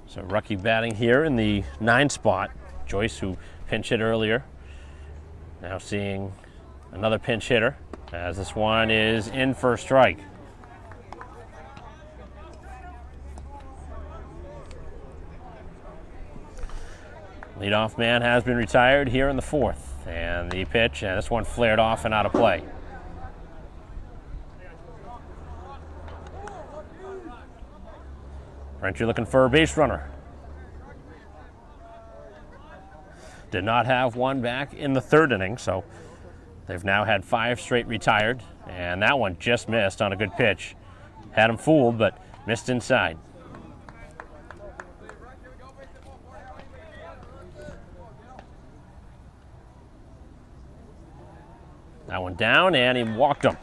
So Rucky batting here in the 9 spot. Joyce, who pinch hit earlier, now seeing another pinch hitter, as this one is in for a strike. Leadoff man has been retired here in the 4th. And the pitch, and this one flared off and out of play. Braintree looking for a base runner. Did not have one back in the 3rd inning, so they've now had 5 straight retired. And that one just missed on a good pitch. Had him fooled, but missed inside. That one down, and he walked him.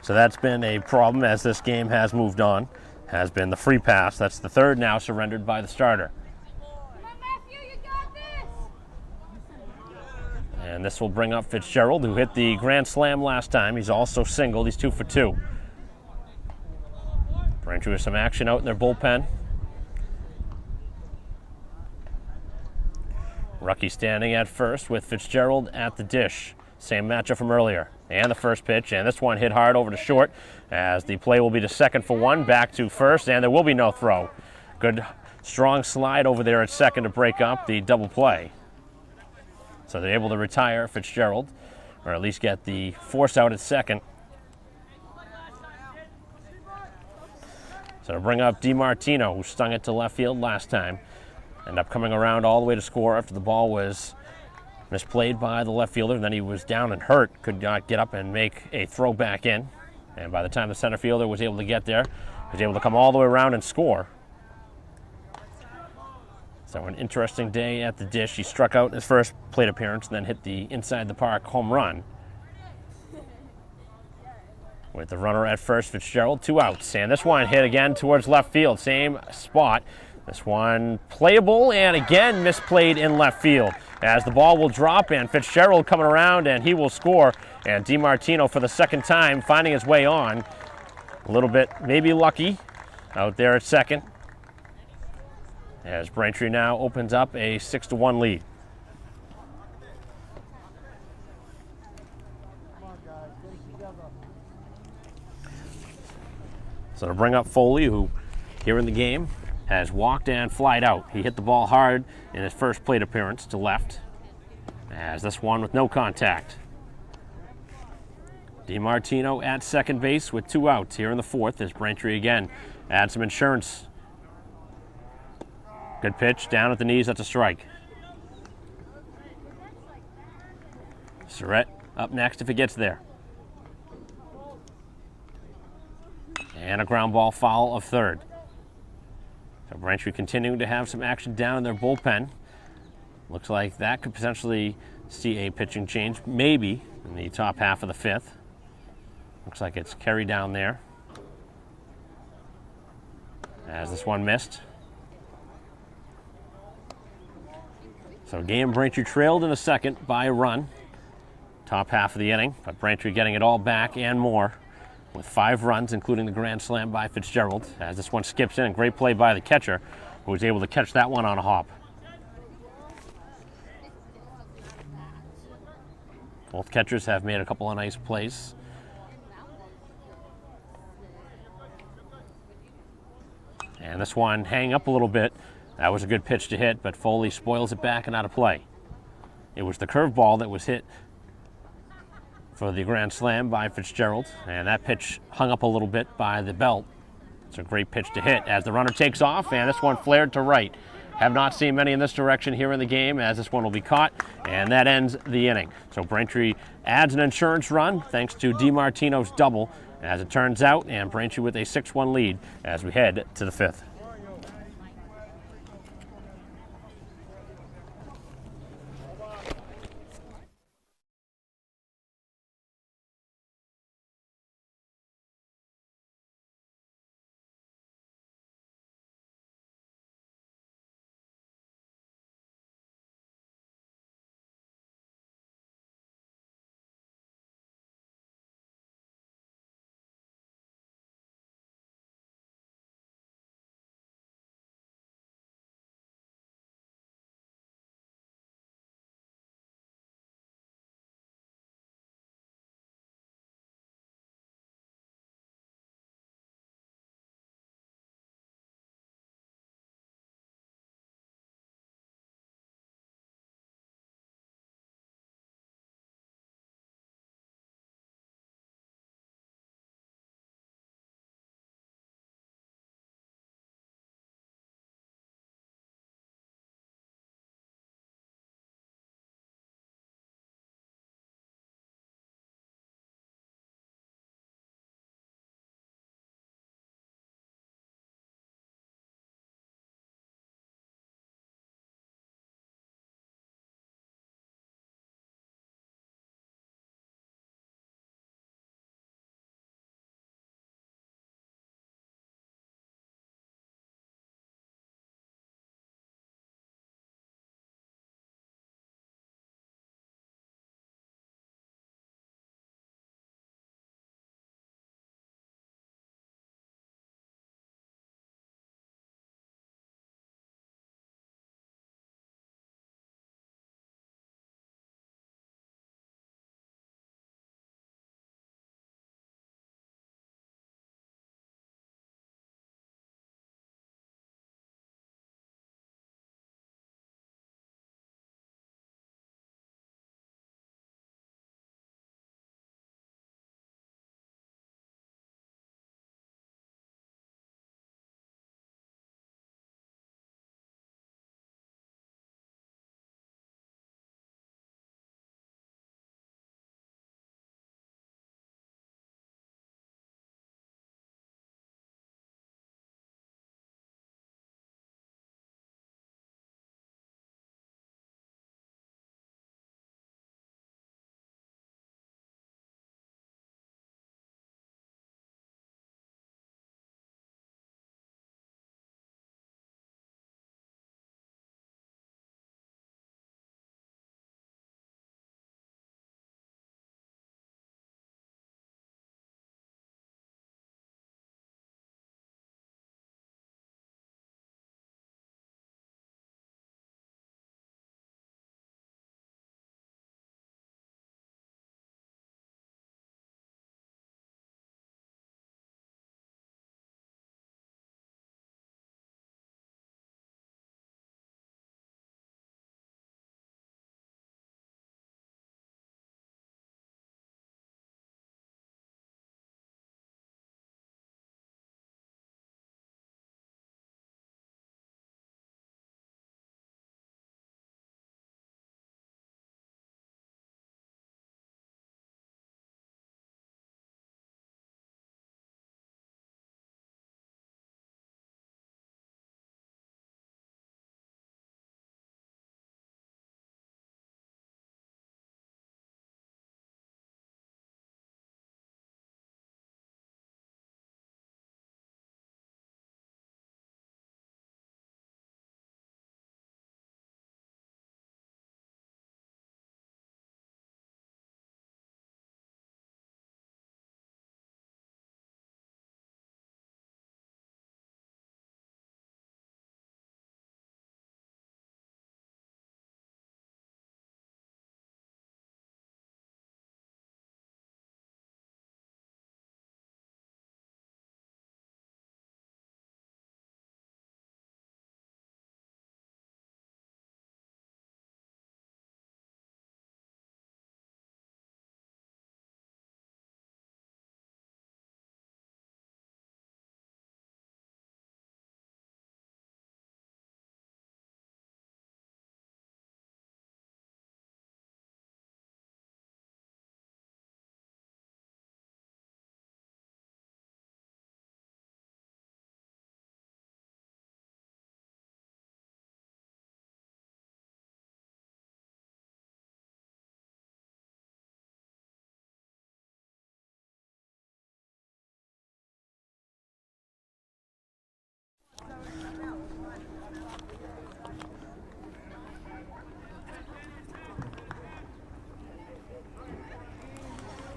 So that's been a problem as this game has moved on. Has been the free pass. That's the 3rd now surrendered by the starter. And this will bring up Fitzgerald, who hit the grand slam last time. He's also singled. He's 2 for 2. Braintree with some action out in their bullpen. Rucky standing at first with Fitzgerald at the dish. Same matchup from earlier. And the first pitch, and this one hit hard over to short, as the play will be to second for 1, back to first, and there will be no throw. Good, strong slide over there at second to break up the double play. So they're able to retire Fitzgerald, or at least get the force out at second. So to bring up DiMartino, who stung it to left field last time, ended up coming around all the way to score after the ball was misplayed by the left fielder, and then he was down and hurt, could not get up and make a throw back in. And by the time the center fielder was able to get there, he was able to come all the way around and score. So an interesting day at the dish. He struck out in his first plate appearance and then hit the inside the park home run. With the runner at first, Fitzgerald, 2 outs. And this one hit again towards left field, same spot. This one playable, and again misplayed in left field, as the ball will drop, and Fitzgerald coming around, and he will score. And DiMartino for the 2nd time finding his way on. A little bit maybe lucky out there at second, as Braintree now opens up a 6-1 lead. So to bring up Foley, who here in the game has walked and flied out. He hit the ball hard in his first plate appearance to left, as this one with no contact. DiMartino at second base with 2 outs here in the 4th as Braintree again adds some insurance. Good pitch down at the knees. That's a strike. Surrett up next if he gets there. And a ground ball foul of third. So Braintree continuing to have some action down in their bullpen. Looks like that could potentially see a pitching change, maybe in the top half of the 5th. Looks like it's Kerry down there, as this one missed. So game Braintree trailed in the 2nd by a run, top half of the inning, but Braintree getting it all back and more with 5 runs, including the grand slam by Fitzgerald, as this one skips in. Great play by the catcher, who was able to catch that one on a hop. Both catchers have made a couple of nice plays. And this one hanging up a little bit. That was a good pitch to hit, but Foley spoils it back and out of play. It was the curveball that was hit for the grand slam by Fitzgerald, and that pitch hung up a little bit by the belt. It's a great pitch to hit as the runner takes off, and this one flared to right. Have not seen many in this direction here in the game, as this one will be caught, and that ends the inning. So Braintree adds an insurance run thanks to DiMartino's double, as it turns out, and Braintree with a 6-1 lead as we head to the 5th.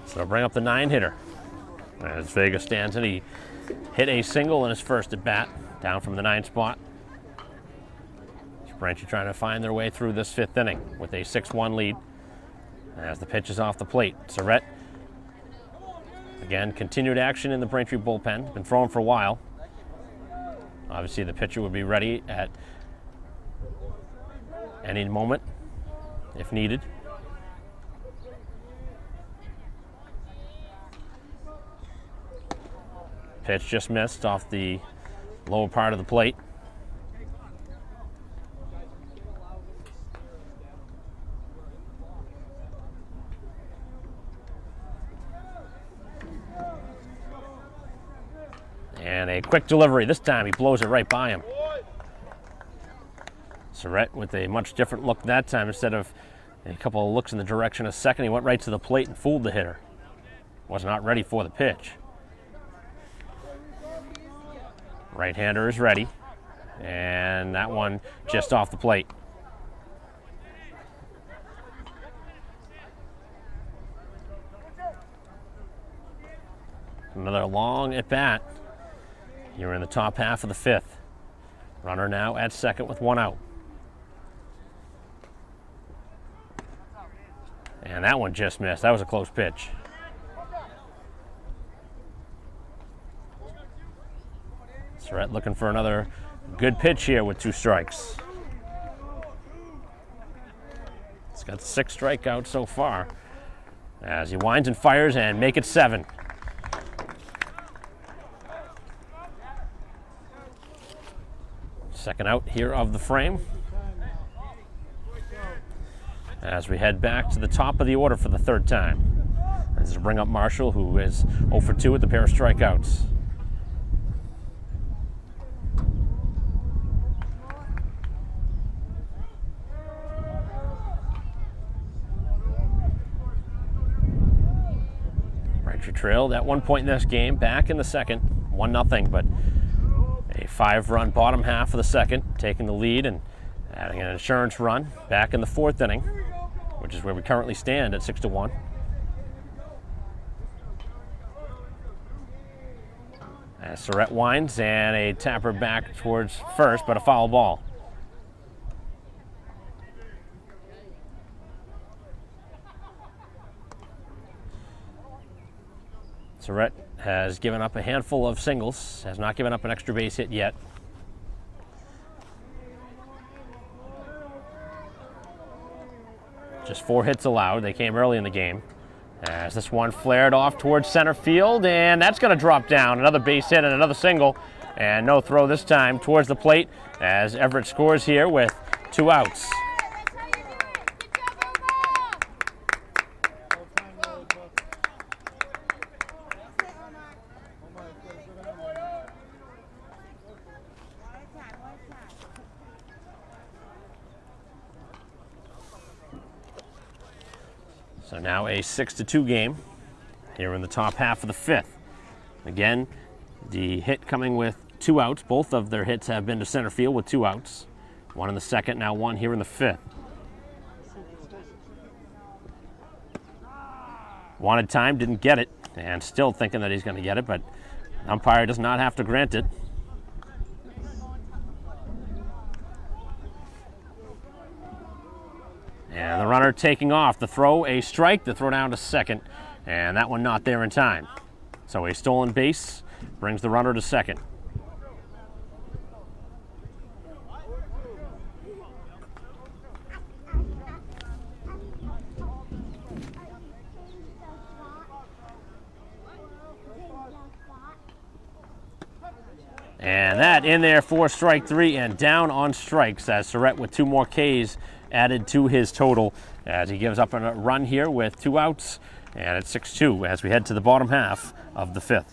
So they'll bring up the 9-hitter. As Vega stands in, he hit a single in his first at bat, down from the 9 spot. Braintree trying to find their way through this 5th inning with a 6-1 lead. As the pitch is off the plate, Surrett. Again, continued action in the Braintree bullpen. Been throwing for a while. Obviously, the pitcher would be ready at any moment if needed. Pitch just missed off the lower part of the plate. And a quick delivery. This time he blows it right by him. Surrett with a much different look that time. Instead of a couple of looks in the direction of second, he went right to the plate and fooled the hitter. Was not ready for the pitch. Right-hander is ready. And that one just off the plate. Another long at bat. You're in the top half of the 5th. Runner now at second with 1 out. And that one just missed. That was a close pitch. Surrett looking for another good pitch here with 2 strikes. He's got 6 strikeouts so far. As he winds and fires and make it 7. Second out here of the frame. As we head back to the top of the order for the 3rd time. This is to bring up Marshall, who is 0 for 2 with a pair of strikeouts. Braintree trailed at one point in this game, back in the 2nd, 1-0, but a 5-run bottom half of the 2nd, taking the lead and adding an insurance run back in the 4th inning, which is where we currently stand at 6-1. As Surrett winds and a tapper back towards first, but a foul ball. Surrett has given up a handful of singles, has not given up an extra base hit yet. Just 4 hits allowed. They came early in the game. As this one flared off towards center field, and that's going to drop down. Another base hit and another single, and no throw this time towards the plate as Everett scores here with 2 outs. So now a 6-2 game here in the top half of the 5th. Again, the hit coming with 2 outs. Both of their hits have been to center field with 2 outs. 1 in the 2nd, now 1 here in the 5th. Wanted time, didn't get it, and still thinking that he's going to get it, but umpire does not have to grant it. And the runner taking off. The throw, a strike. The throw down to second. And that one not there in time. So a stolen base brings the runner to second. And that in there for strike 3 and down on strikes as Surrett with 2 more Ks added to his total as he gives up a run here with 2 outs, and it's 6-2 as we head to the bottom half of the 5th.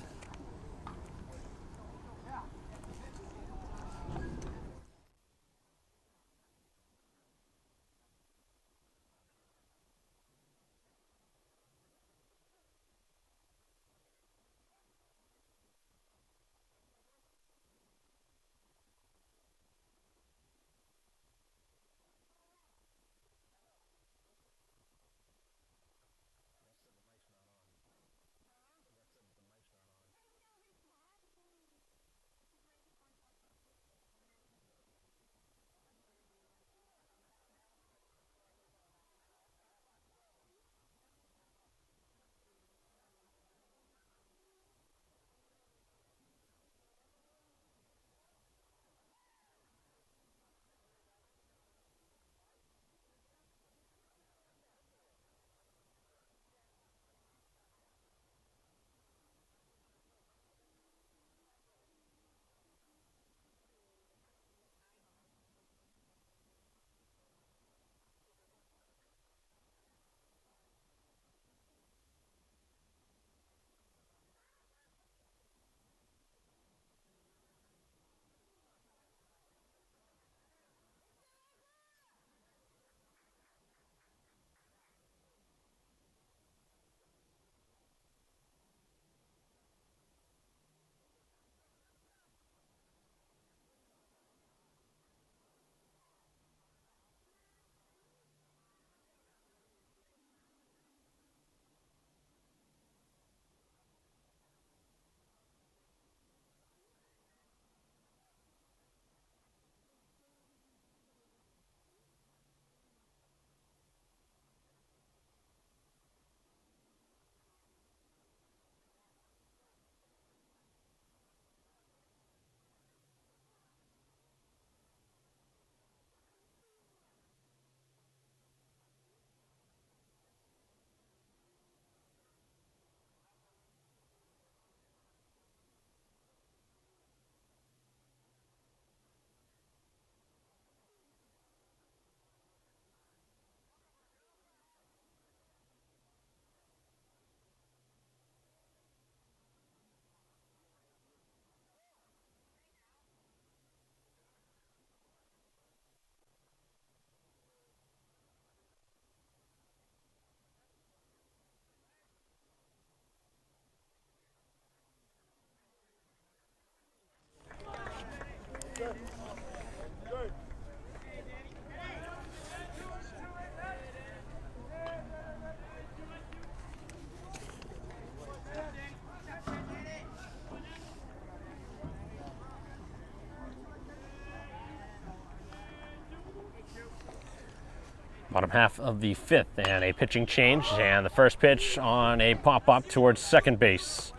Bottom half of the fifth, and a pitching change, and the first pitch on a pop-up towards second base.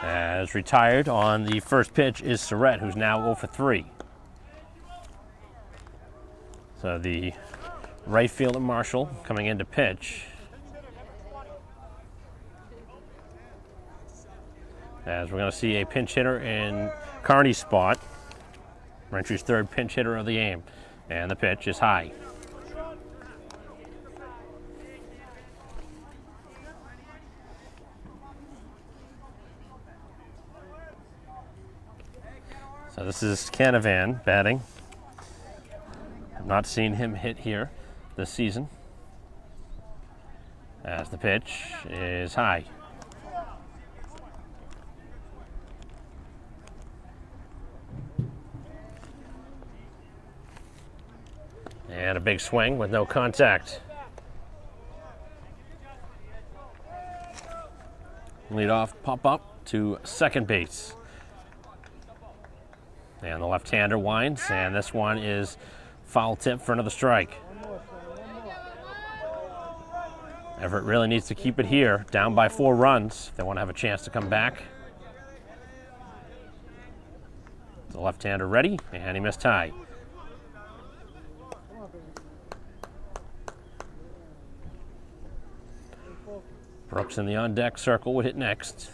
As retired on the first pitch is Surrett, who's now 0 for 3. So the right fielder Marshall coming in to pitch. As we're going to see a pinch hitter in Carney's spot. Braintree's third pinch hitter of the game. And the pitch is high. So this is Canavan batting. I've not seen him hit here this season. As the pitch is high. And a big swing with no contact. Lead off pop up to second base. And the left-hander winds, and this one is foul tip for another strike. Everett really needs to keep it here, down by 4 runs if they want to have a chance to come back. The left-hander ready, and he missed high. Brooks in the on-deck circle would hit next.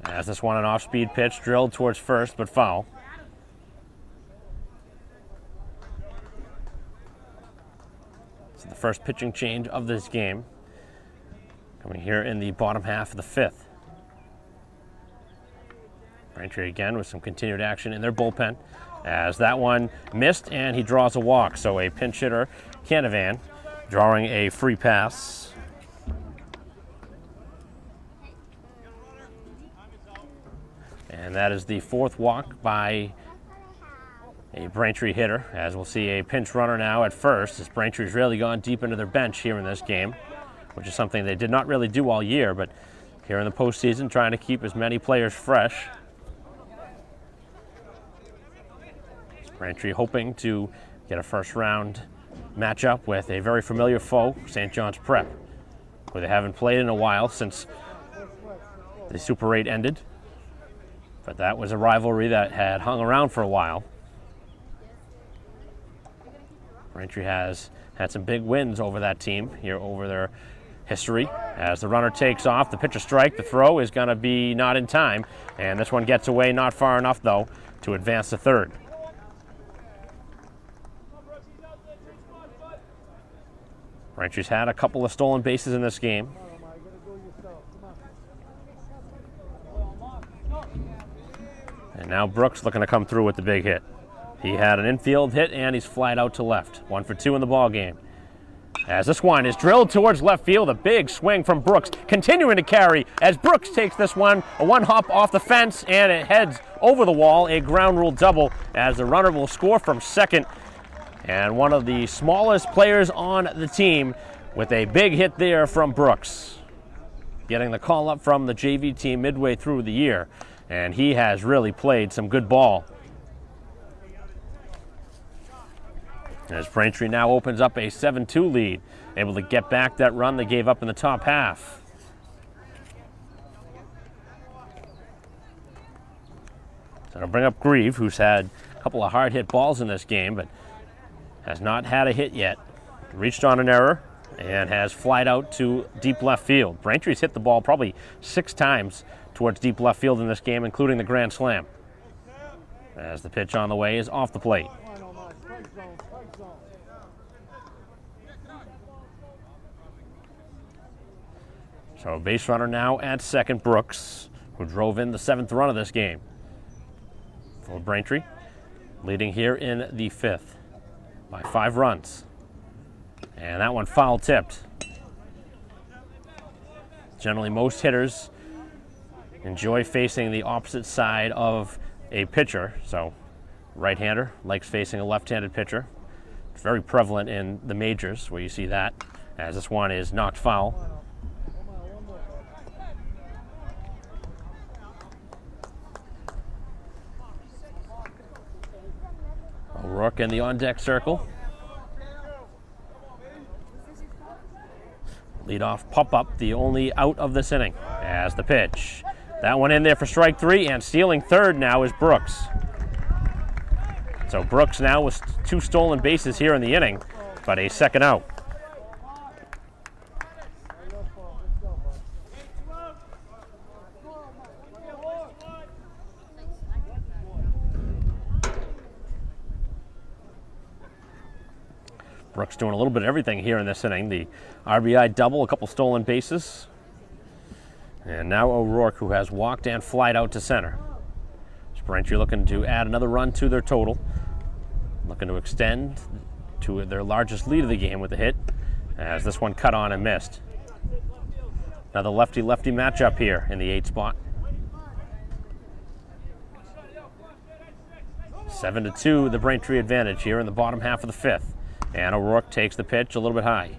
As this one, an off-speed pitch drilled towards first, but foul. So the first pitching change of this game coming here in the bottom half of the fifth. Braintree again with some continued action in their bullpen. As that one missed, and he draws a walk. So a pinch hitter, Canavan, drawing a free pass. And that is the 4th walk by a Braintree hitter, as we'll see a pinch runner now at first, as Braintree's really gone deep into their bench here in this game, which is something they did not really do all year, but here in the postseason, trying to keep as many players fresh. Braintree hoping to get a first-round matchup with a very familiar foe, St. John's Prep, who they haven't played in a while since the Super 8 ended. But that was a rivalry that had hung around for a while. Braintree has had some big wins over that team here over their history. As the runner takes off, the pitch a strike, the throw is going to be not in time, and this one gets away not far enough, though, to advance to third. Braintree's had a couple of stolen bases in this game. And now Brooks looking to come through with the big hit. He had an infield hit, and he's flied out to left. 1 for 2 in the ball game. As this one is drilled towards left field, a big swing from Brooks, continuing to carry as Brooks takes this one, a one-hop off the fence, and it heads over the wall, a ground rule double, as the runner will score from second. And one of the smallest players on the team with a big hit there from Brooks. Getting the call up from the JV team midway through the year. And he has really played some good ball. As Braintree now opens up a 7-2 lead, able to get back that run they gave up in the top half. So it'll bring up Grieve, who's had a couple of hard hit balls in this game, but has not had a hit yet. Reached on an error and has flied out to deep left field. Braintree's hit the ball probably 6 times towards deep left field in this game, including the grand slam. As the pitch on the way is off the plate. So base runner now at second, Brooks, who drove in the 7th run of this game. For Braintree, leading here in the 5th by 5 runs. And that one foul tipped. Generally, most hitters enjoy facing the opposite side of a pitcher. So right-hander likes facing a left-handed pitcher. It's very prevalent in the majors where you see that, as this one is knocked foul. O'Rourke in the on-deck circle. Leadoff pop-up, the only out of this inning. As the pitch. That one in there for strike 3, and stealing third now is Brooks. So Brooks now with 2 stolen bases here in the inning, but a second out. Brooks doing a little bit of everything here in this inning. The RBI double, a couple stolen bases. And now O'Rourke, who has walked and flied out to center. Braintree looking to add another run to their total. Looking to extend to their largest lead of the game with a hit, as this one cut on and missed. Another lefty-lefty matchup here in the 8th spot. 7-2, the Braintree advantage here in the bottom half of the 5th. And O'Rourke takes the pitch a little bit high.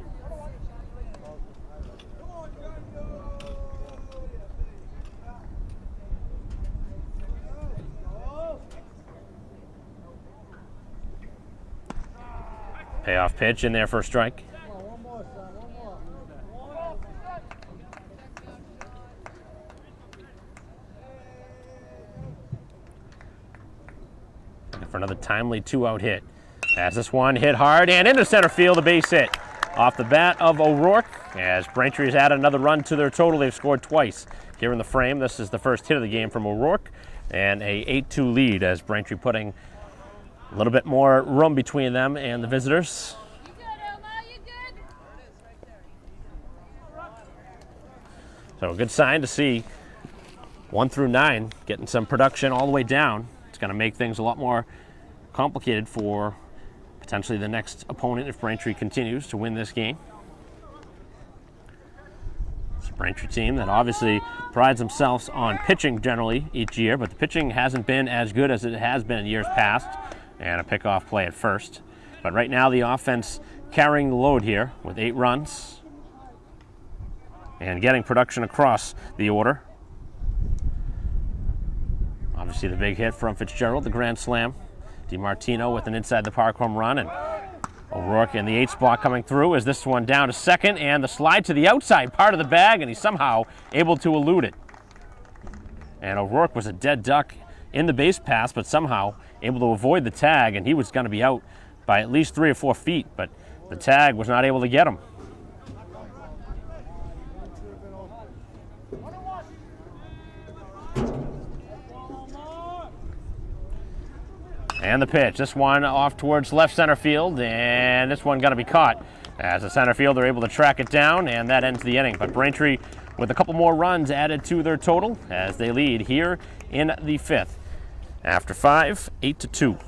Payoff pitch in there for a strike. One more, son. Looking for another timely 2-out hit. As this one hit hard and into center field, a base hit. Off the bat of O'Rourke, as Braintree has added another run to their total. They've scored twice here in the frame. This is the first hit of the game from O'Rourke, and a 8-2 lead as Braintree putting a little bit more room between them and the visitors. You good, Elma? You good? So a good sign to see 1 through 9 getting some production all the way down. It's going to make things a lot more complicated for potentially the next opponent if Braintree continues to win this game. It's a Braintree team that obviously prides themselves on pitching generally each year, but the pitching hasn't been as good as it has been in years past, and a pickoff play at first. But right now the offense carrying the load here with 8 runs and getting production across the order. Obviously the big hit from Fitzgerald, the grand slam. DiMartino with an inside the park home run, and O'Rourke in the 8th spot coming through as this one down to second, and the slide to the outside part of the bag, and he's somehow able to elude it. And O'Rourke was a dead duck in the base pass, but somehow able to avoid the tag, and he was going to be out by at least 3 or 4 feet, but the tag was not able to get him. And the pitch, this one off towards left center field, and this one going to be caught as the center fielder able to track it down, and that ends the inning. But Braintree with a couple more runs added to their total as they lead here in the 5th. After 5, 8-2.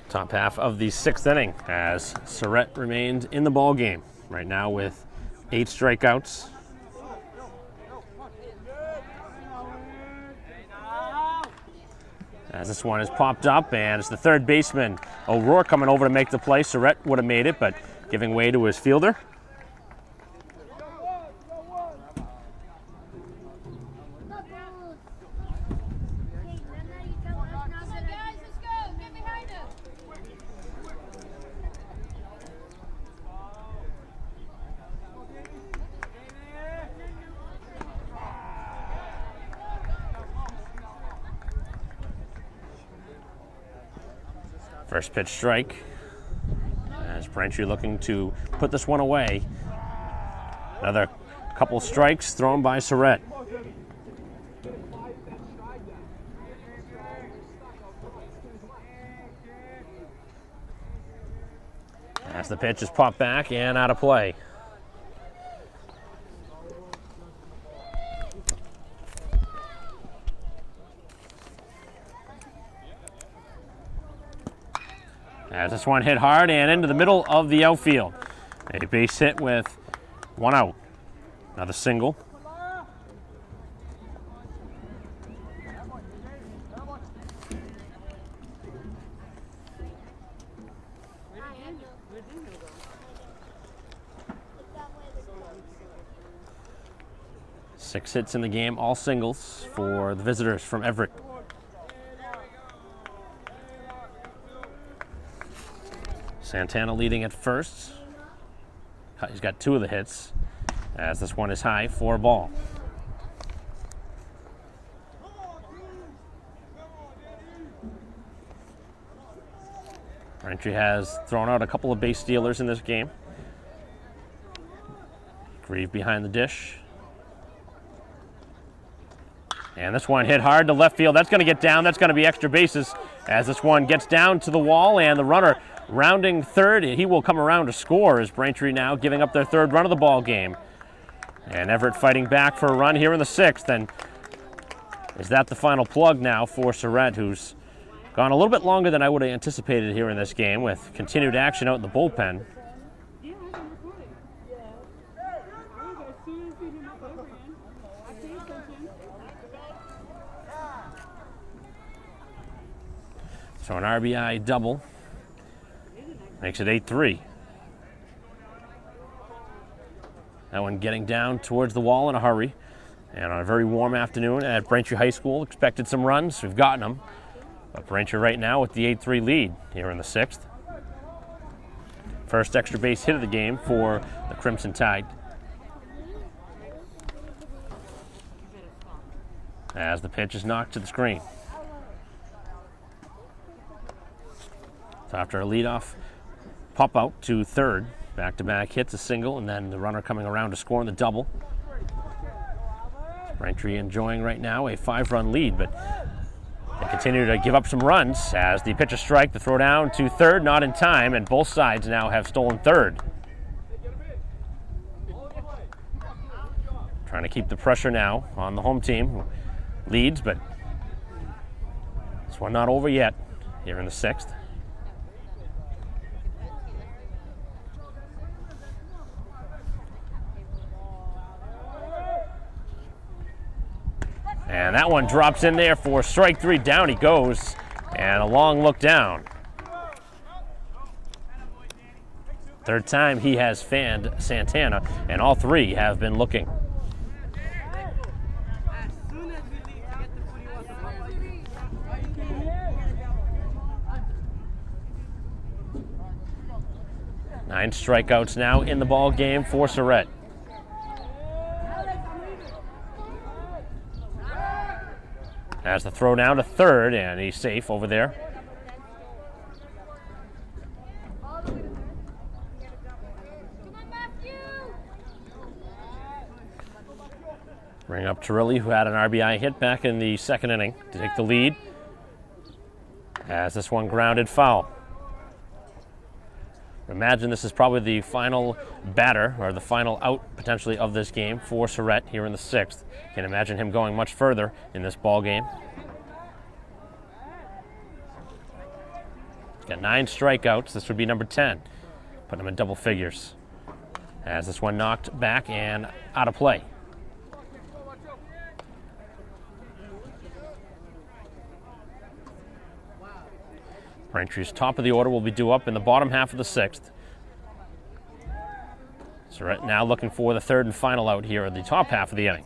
Top half of the sixth inning as Surratt remained in the ball game right now with 8 strikeouts. As this one is popped up, and it's the third baseman, O'Rourke, coming over to make the play. Surratt would have made it, but giving way to his fielder. First pitch strike, as Braintree looking to put this one away. Another couple strikes thrown by Surratt. As the pitch is popped back and out of play. As this one hit hard and into the middle of the outfield. A base hit with 1 out. Another single. Six hits in the game, all singles for the visitors from Everett. Santana leading at first. He's got 2 of the hits, as this one is high for a ball. Braintree has thrown out a couple of base stealers in this game. Grieve behind the dish. And this one hit hard to left field. That's going to get down. That's going to be extra bases as this one gets down to the wall, and the runner rounding third. He will come around to score as Braintree now giving up their 3rd run of the ball game. And Everett fighting back for a run here in the 6th. And is that the final plug now for Surratt, who's gone a little bit longer than I would have anticipated here in this game with continued action out in the bullpen. So an RBI double makes it 8-3. That one getting down towards the wall in a hurry. And on a very warm afternoon at Braintree High School, expected some runs. We've gotten them. But Braintree right now with the 8-3 lead here in the 6th. First extra base hit of the game for the Crimson Tide. As the pitch is knocked to the screen. So after a leadoff pop out to third, back-to-back hits, a single, and then the runner coming around to score in the double. Braintree enjoying right now a 5-run lead, but they continue to give up some runs as the pitch is strike, the throw down to third, not in time, and both sides now have stolen third. Trying to keep the pressure now on the home team. Leads, but this one not over yet here in the 6th. And that one drops in there for strike 3. Down he goes, and a long look down. Third time he has fanned Santana, and all 3 have been looking. Nine strikeouts now in the ball game for Surratt. As the throw down to third, and he's safe over there. Bring up Turilli, who had an RBI hit back in the 2nd inning to take the lead. As this one grounded foul. Imagine this is probably the final batter, or the final out potentially of this game for Surratt here in the 6th. Can't imagine him going much further in this ball game. got 9 strikeouts. This would be number 10. Putting him in double figures. As this one knocked back and out of play. Braintree's top of the order will be due up in the bottom half of the 6th. So right now looking for the 3rd and final out here at the top half of the inning.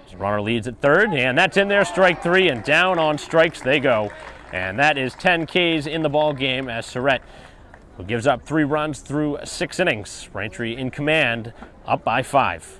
So runner leads at 3rd, and that's in there, strike 3, and down on strikes they go. And that is 10 Ks in the ball game as Surratt, who gives up 3 runs through 6 innings. Braintree in command, up by 5.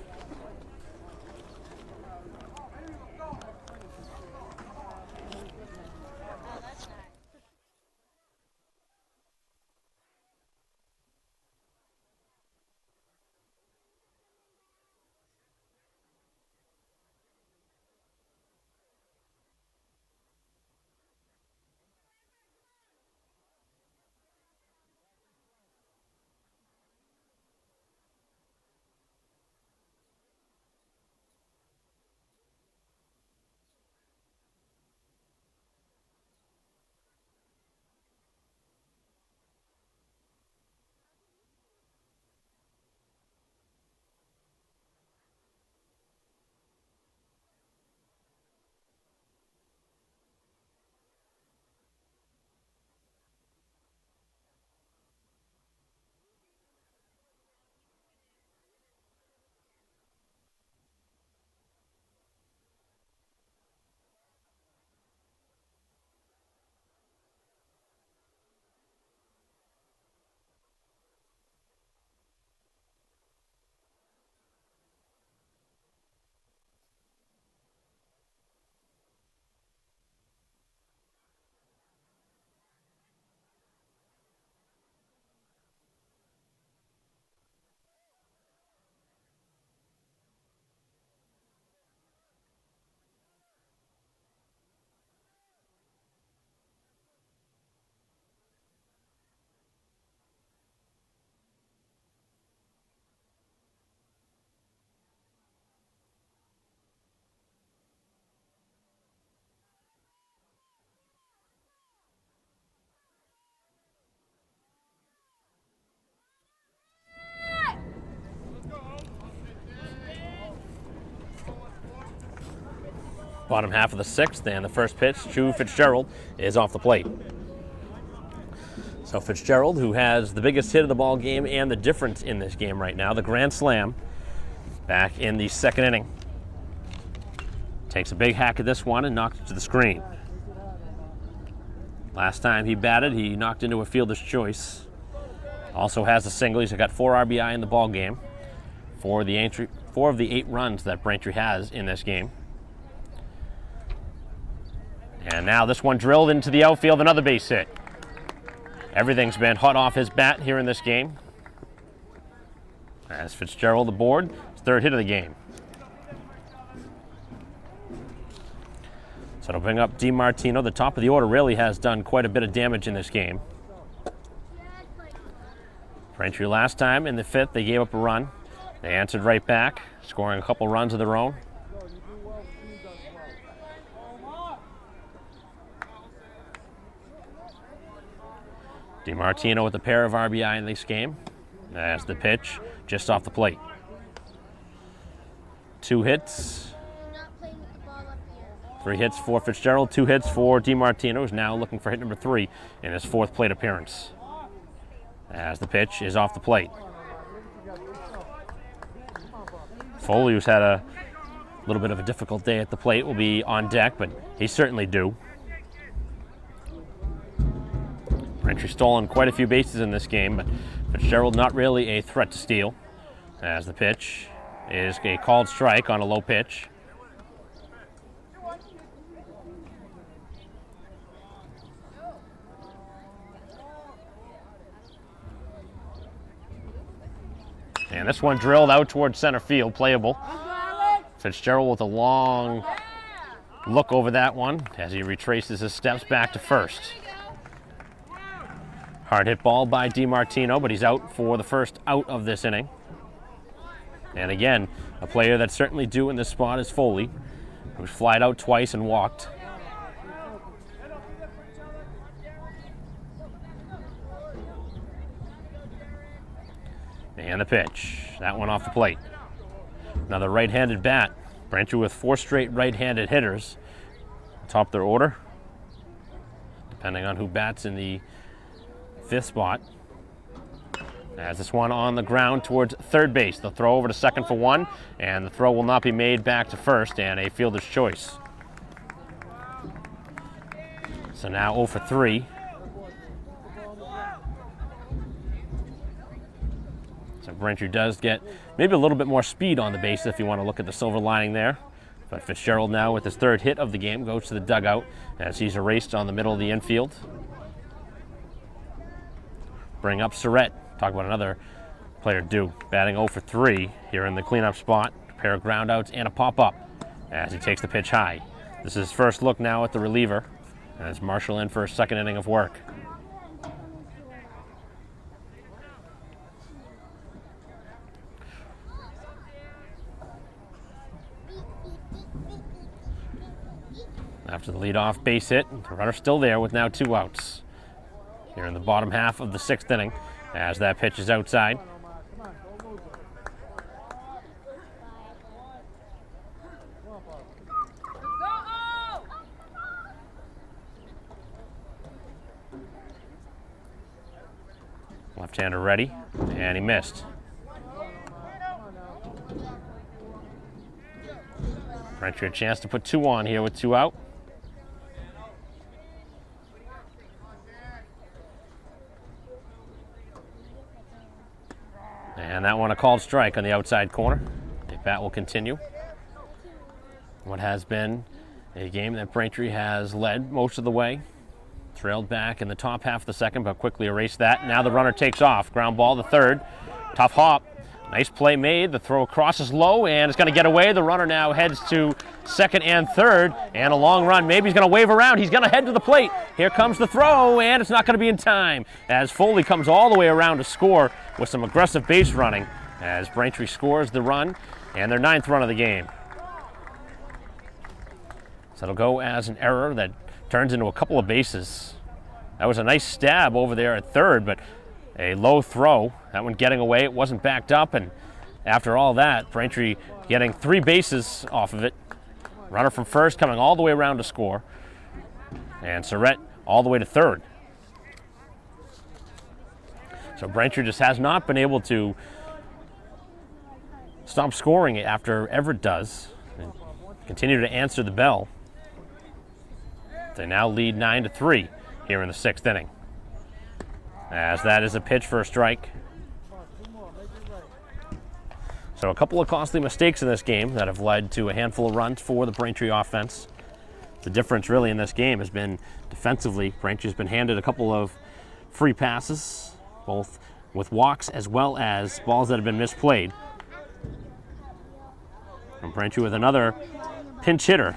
Bottom half of the 6th, and the first pitch to Fitzgerald is off the plate. So Fitzgerald, who has the biggest hit of the ball game and the difference in this game right now, the grand slam, back in the 2nd inning. Takes a big hack at this one and knocks it to the screen. Last time he batted, he knocked into a fielder's choice. Also has a single. He's got 4 RBI in the ball game. 4 of the 8 runs that Braintree has in this game. And now this one drilled into the outfield, another base hit. Everything's been hot off his bat here in this game. As Fitzgerald aboard, his 3rd hit of the game. So it'll bring up DiMartino. The top of the order really has done quite a bit of damage in this game. Braintree last time in the 5th, they gave up a run. They answered right back, scoring a couple runs of their own. DiMartino with a pair of RBI in this game. That's the pitch, just off the plate. 2 hits. 3 hits for Fitzgerald, 2 hits for DiMartino, who's now looking for hit number 3 in his 4th plate appearance. As the pitch is off the plate. Foley, who's had a little bit of a difficult day at the plate, will be on deck, but he's certainly due. Braintree stolen quite a few bases in this game, but Fitzgerald not really a threat to steal. As the pitch is a called strike on a low pitch. And this one drilled out towards center field, playable. Fitzgerald with a long look over that one as he retraces his steps back to first. Hard hit ball by DiMartino, but he's out for the first out of this inning. And again, a player that's certainly due in this spot is Foley, who's flied out twice and walked. And the pitch. That one off the plate. Another right-handed bat. Braintree with 4 straight right-handed hitters. Top their order, depending on who bats in the 5th spot. As this one on the ground towards third base. The throw over to second for 1, and the throw will not be made back to first, and a fielder's choice. So now 0 for 3. So Braintree does get maybe a little bit more speed on the base if you want to look at the silver lining there. But Fitzgerald now with his 3rd hit of the game goes to the dugout as he's erased on the middle of the infield. Bring up Surrett. Talk about another player due. Batting 0 for 3 here in the cleanup spot. A pair of groundouts and a pop-up as he takes the pitch high. This is his first look now at the reliever as Marshall in for a 2nd inning of work. After the leadoff base hit, the runner still there with now 2 outs. Here in the bottom half of the 6th inning, as that pitch is outside. Left-hander ready, and he missed. Braintree a chance to put 2 on here with 2 out. And that one a called strike on the outside corner. The bat will continue. What has been a game that Braintree has led most of the way. Trailed back in the top half of the 2nd, but quickly erased that. Now the runner takes off. Ground ball to 3rd. Tough hop. Nice play made. The throw across is low, and it's going to get away. The runner now heads to 2nd and 3rd, and a long run. Maybe he's going to wave around. He's going to head to the plate. Here comes the throw, and it's not going to be in time as Foley comes all the way around to score with some aggressive base running as Braintree scores the run and their 9th run of the game. So it'll go as an error that turns into a couple of bases. That was a nice stab over there at 3rd, but a low throw. That one getting away. It wasn't backed up, and after all that, Braintree getting 3 bases off of it. Runner from first coming all the way around to score, and Surrett all the way to 3rd. So Braintree just has not been able to stop scoring after Everett does, and continue to answer the bell. They now lead 9-3 here in the 6th inning. As that is a pitch for a strike. So a couple of costly mistakes in this game that have led to a handful of runs for the Braintree offense. The difference really in this game has been defensively. Braintree's been handed a couple of free passes, both with walks as well as balls that have been misplayed. And Braintree with another pinch hitter.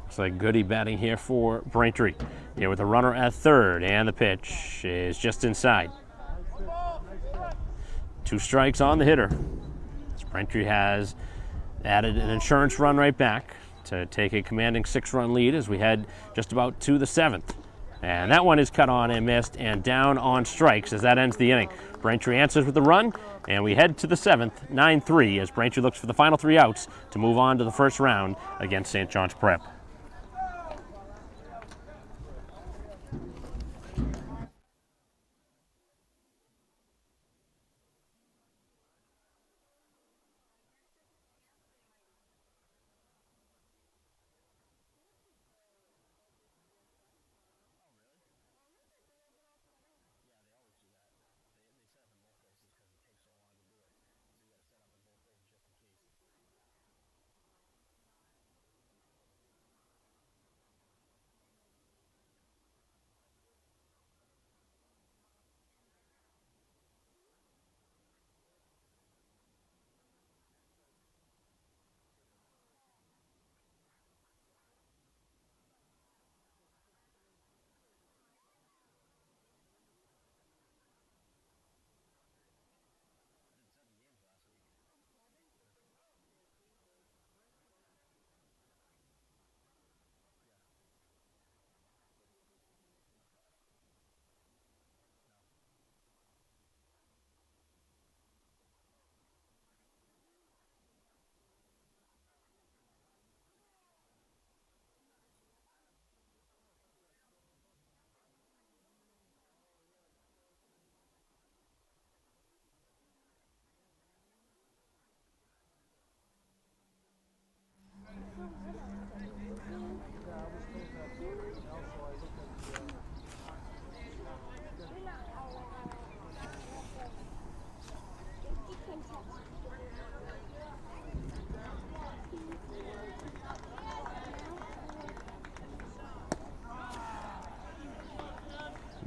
Looks like Goody batting here for Braintree. Here with a runner at 3rd, and the pitch is just inside. 2 strikes on the hitter. Braintree has added an insurance run right back to take a commanding 6-run lead as we head just about to the 7th. And that one is cut on and missed and down on strikes as that ends the inning. Braintree answers with the run, and we head to the 7th, 9-3, as Braintree looks for the final 3 outs to move on to the first round against St. John's Prep.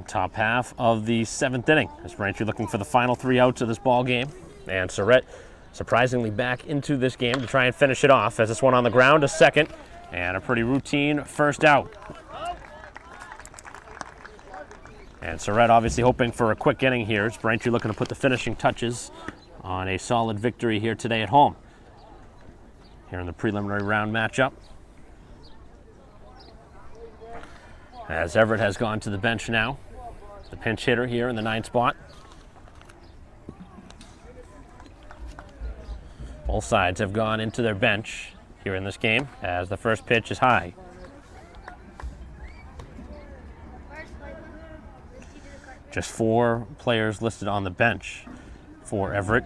Top half of the 7th inning as Braintree looking for the final 3 outs of this ball game. And Surratt surprisingly back into this game to try and finish it off as this one on the ground, a second, and a pretty routine first out. And Surratt obviously hoping for a quick inning here. It's Braintree looking to put the finishing touches on a solid victory here today at home. Here in the preliminary round matchup. As Everett has gone to the bench now. The pinch hitter here in the 9th spot. Both sides have gone into their bench here in this game as the first pitch is high. Just 4 players listed on the bench for Everett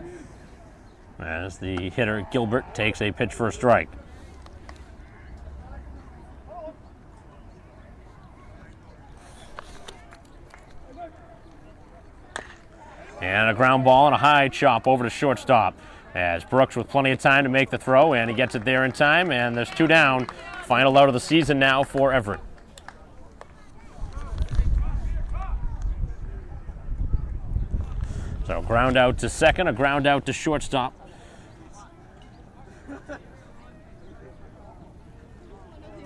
as the hitter Gilbert takes a pitch for a strike. And a ground ball and a high chop over to shortstop as Brooks with plenty of time to make the throw, and he gets it there in time, and there's 2 down. Final out of the season now for Everett. So ground out to second, a ground out to shortstop.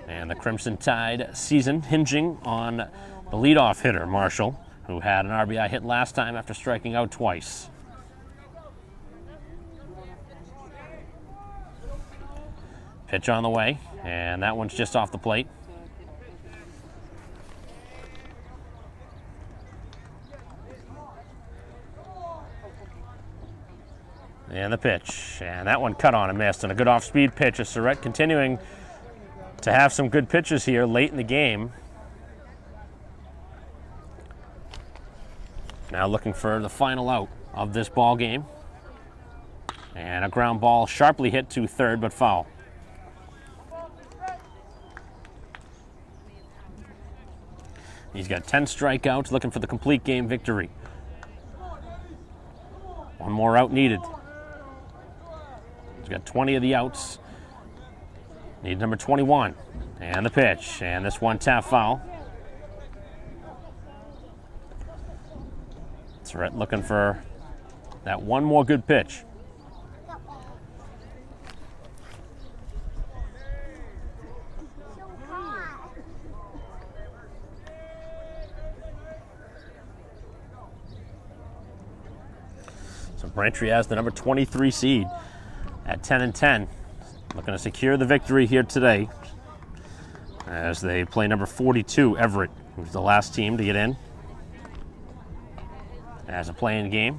And the Crimson Tide season hinging on the leadoff hitter, Marshall, who had an RBI hit last time after striking out twice. Pitch on the way, and that one's just off the plate. And the pitch, and that one cut on and missed, and a good off-speed pitch as Surratt continuing to have some good pitches here late in the game. Now looking for the final out of this ball game. And a ground ball sharply hit to third, but foul. He's got 10 strikeouts, looking for the complete game victory. One more out needed. He's got 20 of the outs. Need number 21. And the pitch. And this one tap foul. Surratt looking for that one more good pitch. So Braintree has the number 23 seed at 10-10. Looking to secure the victory here today as they play number 42, Everett, who's the last team to get in as a play-in game.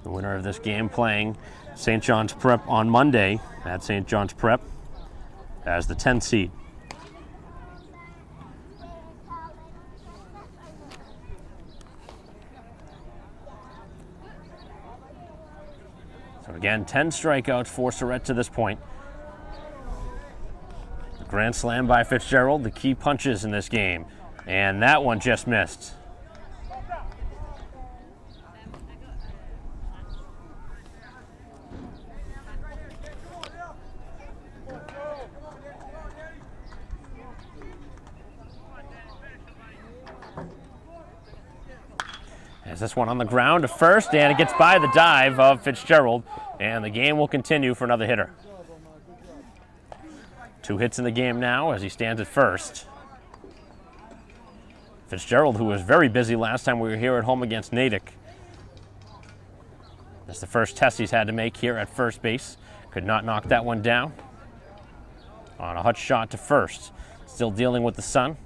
The winner of this game playing St. John's Prep on Monday at St. John's Prep as the 10th seed. So again, 10 strikeouts for Surratt to this point. The grand slam by Fitzgerald, the key punches in this game. And that one just missed. As this one on the ground to first, and it gets by the dive of Fitzgerald, and the game will continue for another hitter. 2 hits in the game now as he stands at first. Fitzgerald, who was very busy last time we were here at home against Natick. That's the first test he's had to make here at first base. Could not knock that one down. On a hut shot to first. Still dealing with the sun.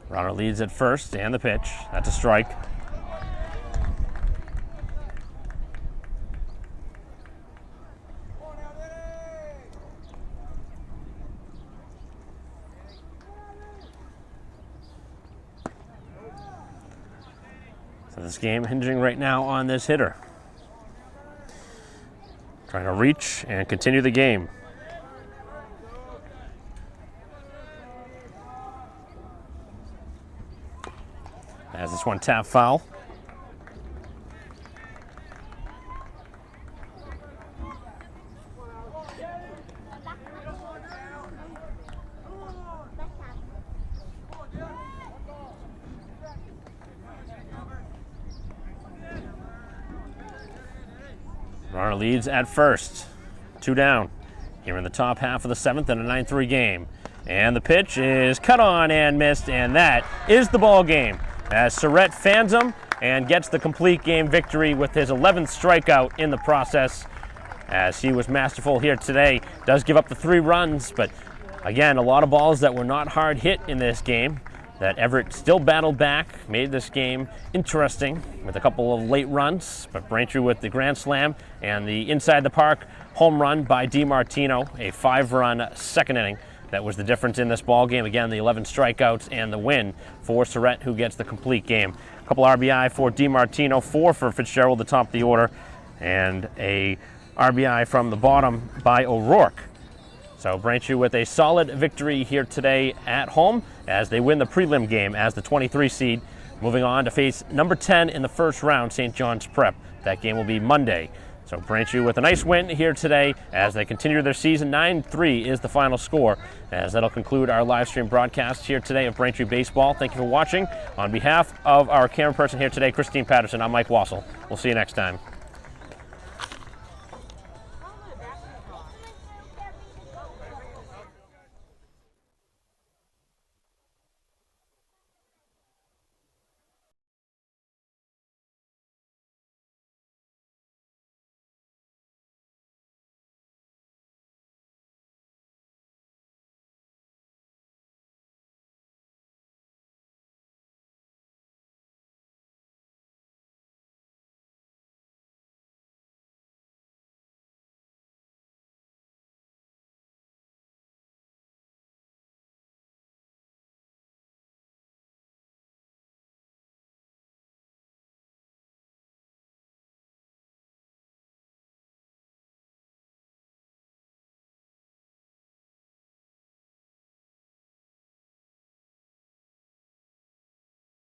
Runner leads at first, and the pitch. That's a strike. This game hinging right now on this hitter. Trying to reach and continue the game. As this one tap foul. Runner leads at first. 2 down. Here in the top half of the 7th in a 9-3 game. And the pitch is cut on and missed, and that is the ball game. As Surratt fans him and gets the complete game victory with his 11th strikeout in the process. As he was masterful here today. Does give up the 3 runs, but again, a lot of balls that were not hard hit in this game. That Everett still battled back, made this game interesting with a couple of late runs, but Braintree with the grand slam and the inside the park home run by DiMartino, a 5-run second inning. That was the difference in this ball game. Again, the 11 strikeouts and the win for Surratt, who gets the complete game. A couple RBI for DiMartino, 4 for Fitzgerald, the top of the order, and a RBI from the bottom by O'Rourke. So Braintree with a solid victory here today at home as they win the prelim game as the 23 seed, moving on to face number 10 in the first round, St. John's Prep. That game will be Monday. So Braintree with a nice win here today as they continue their season. 9-3 is the final score, as that'll conclude our live stream broadcast here today of Braintree Baseball. Thank you for watching. On behalf of our camera person here today, Christine Patterson, I'm Mike Wassel. We'll see you next time.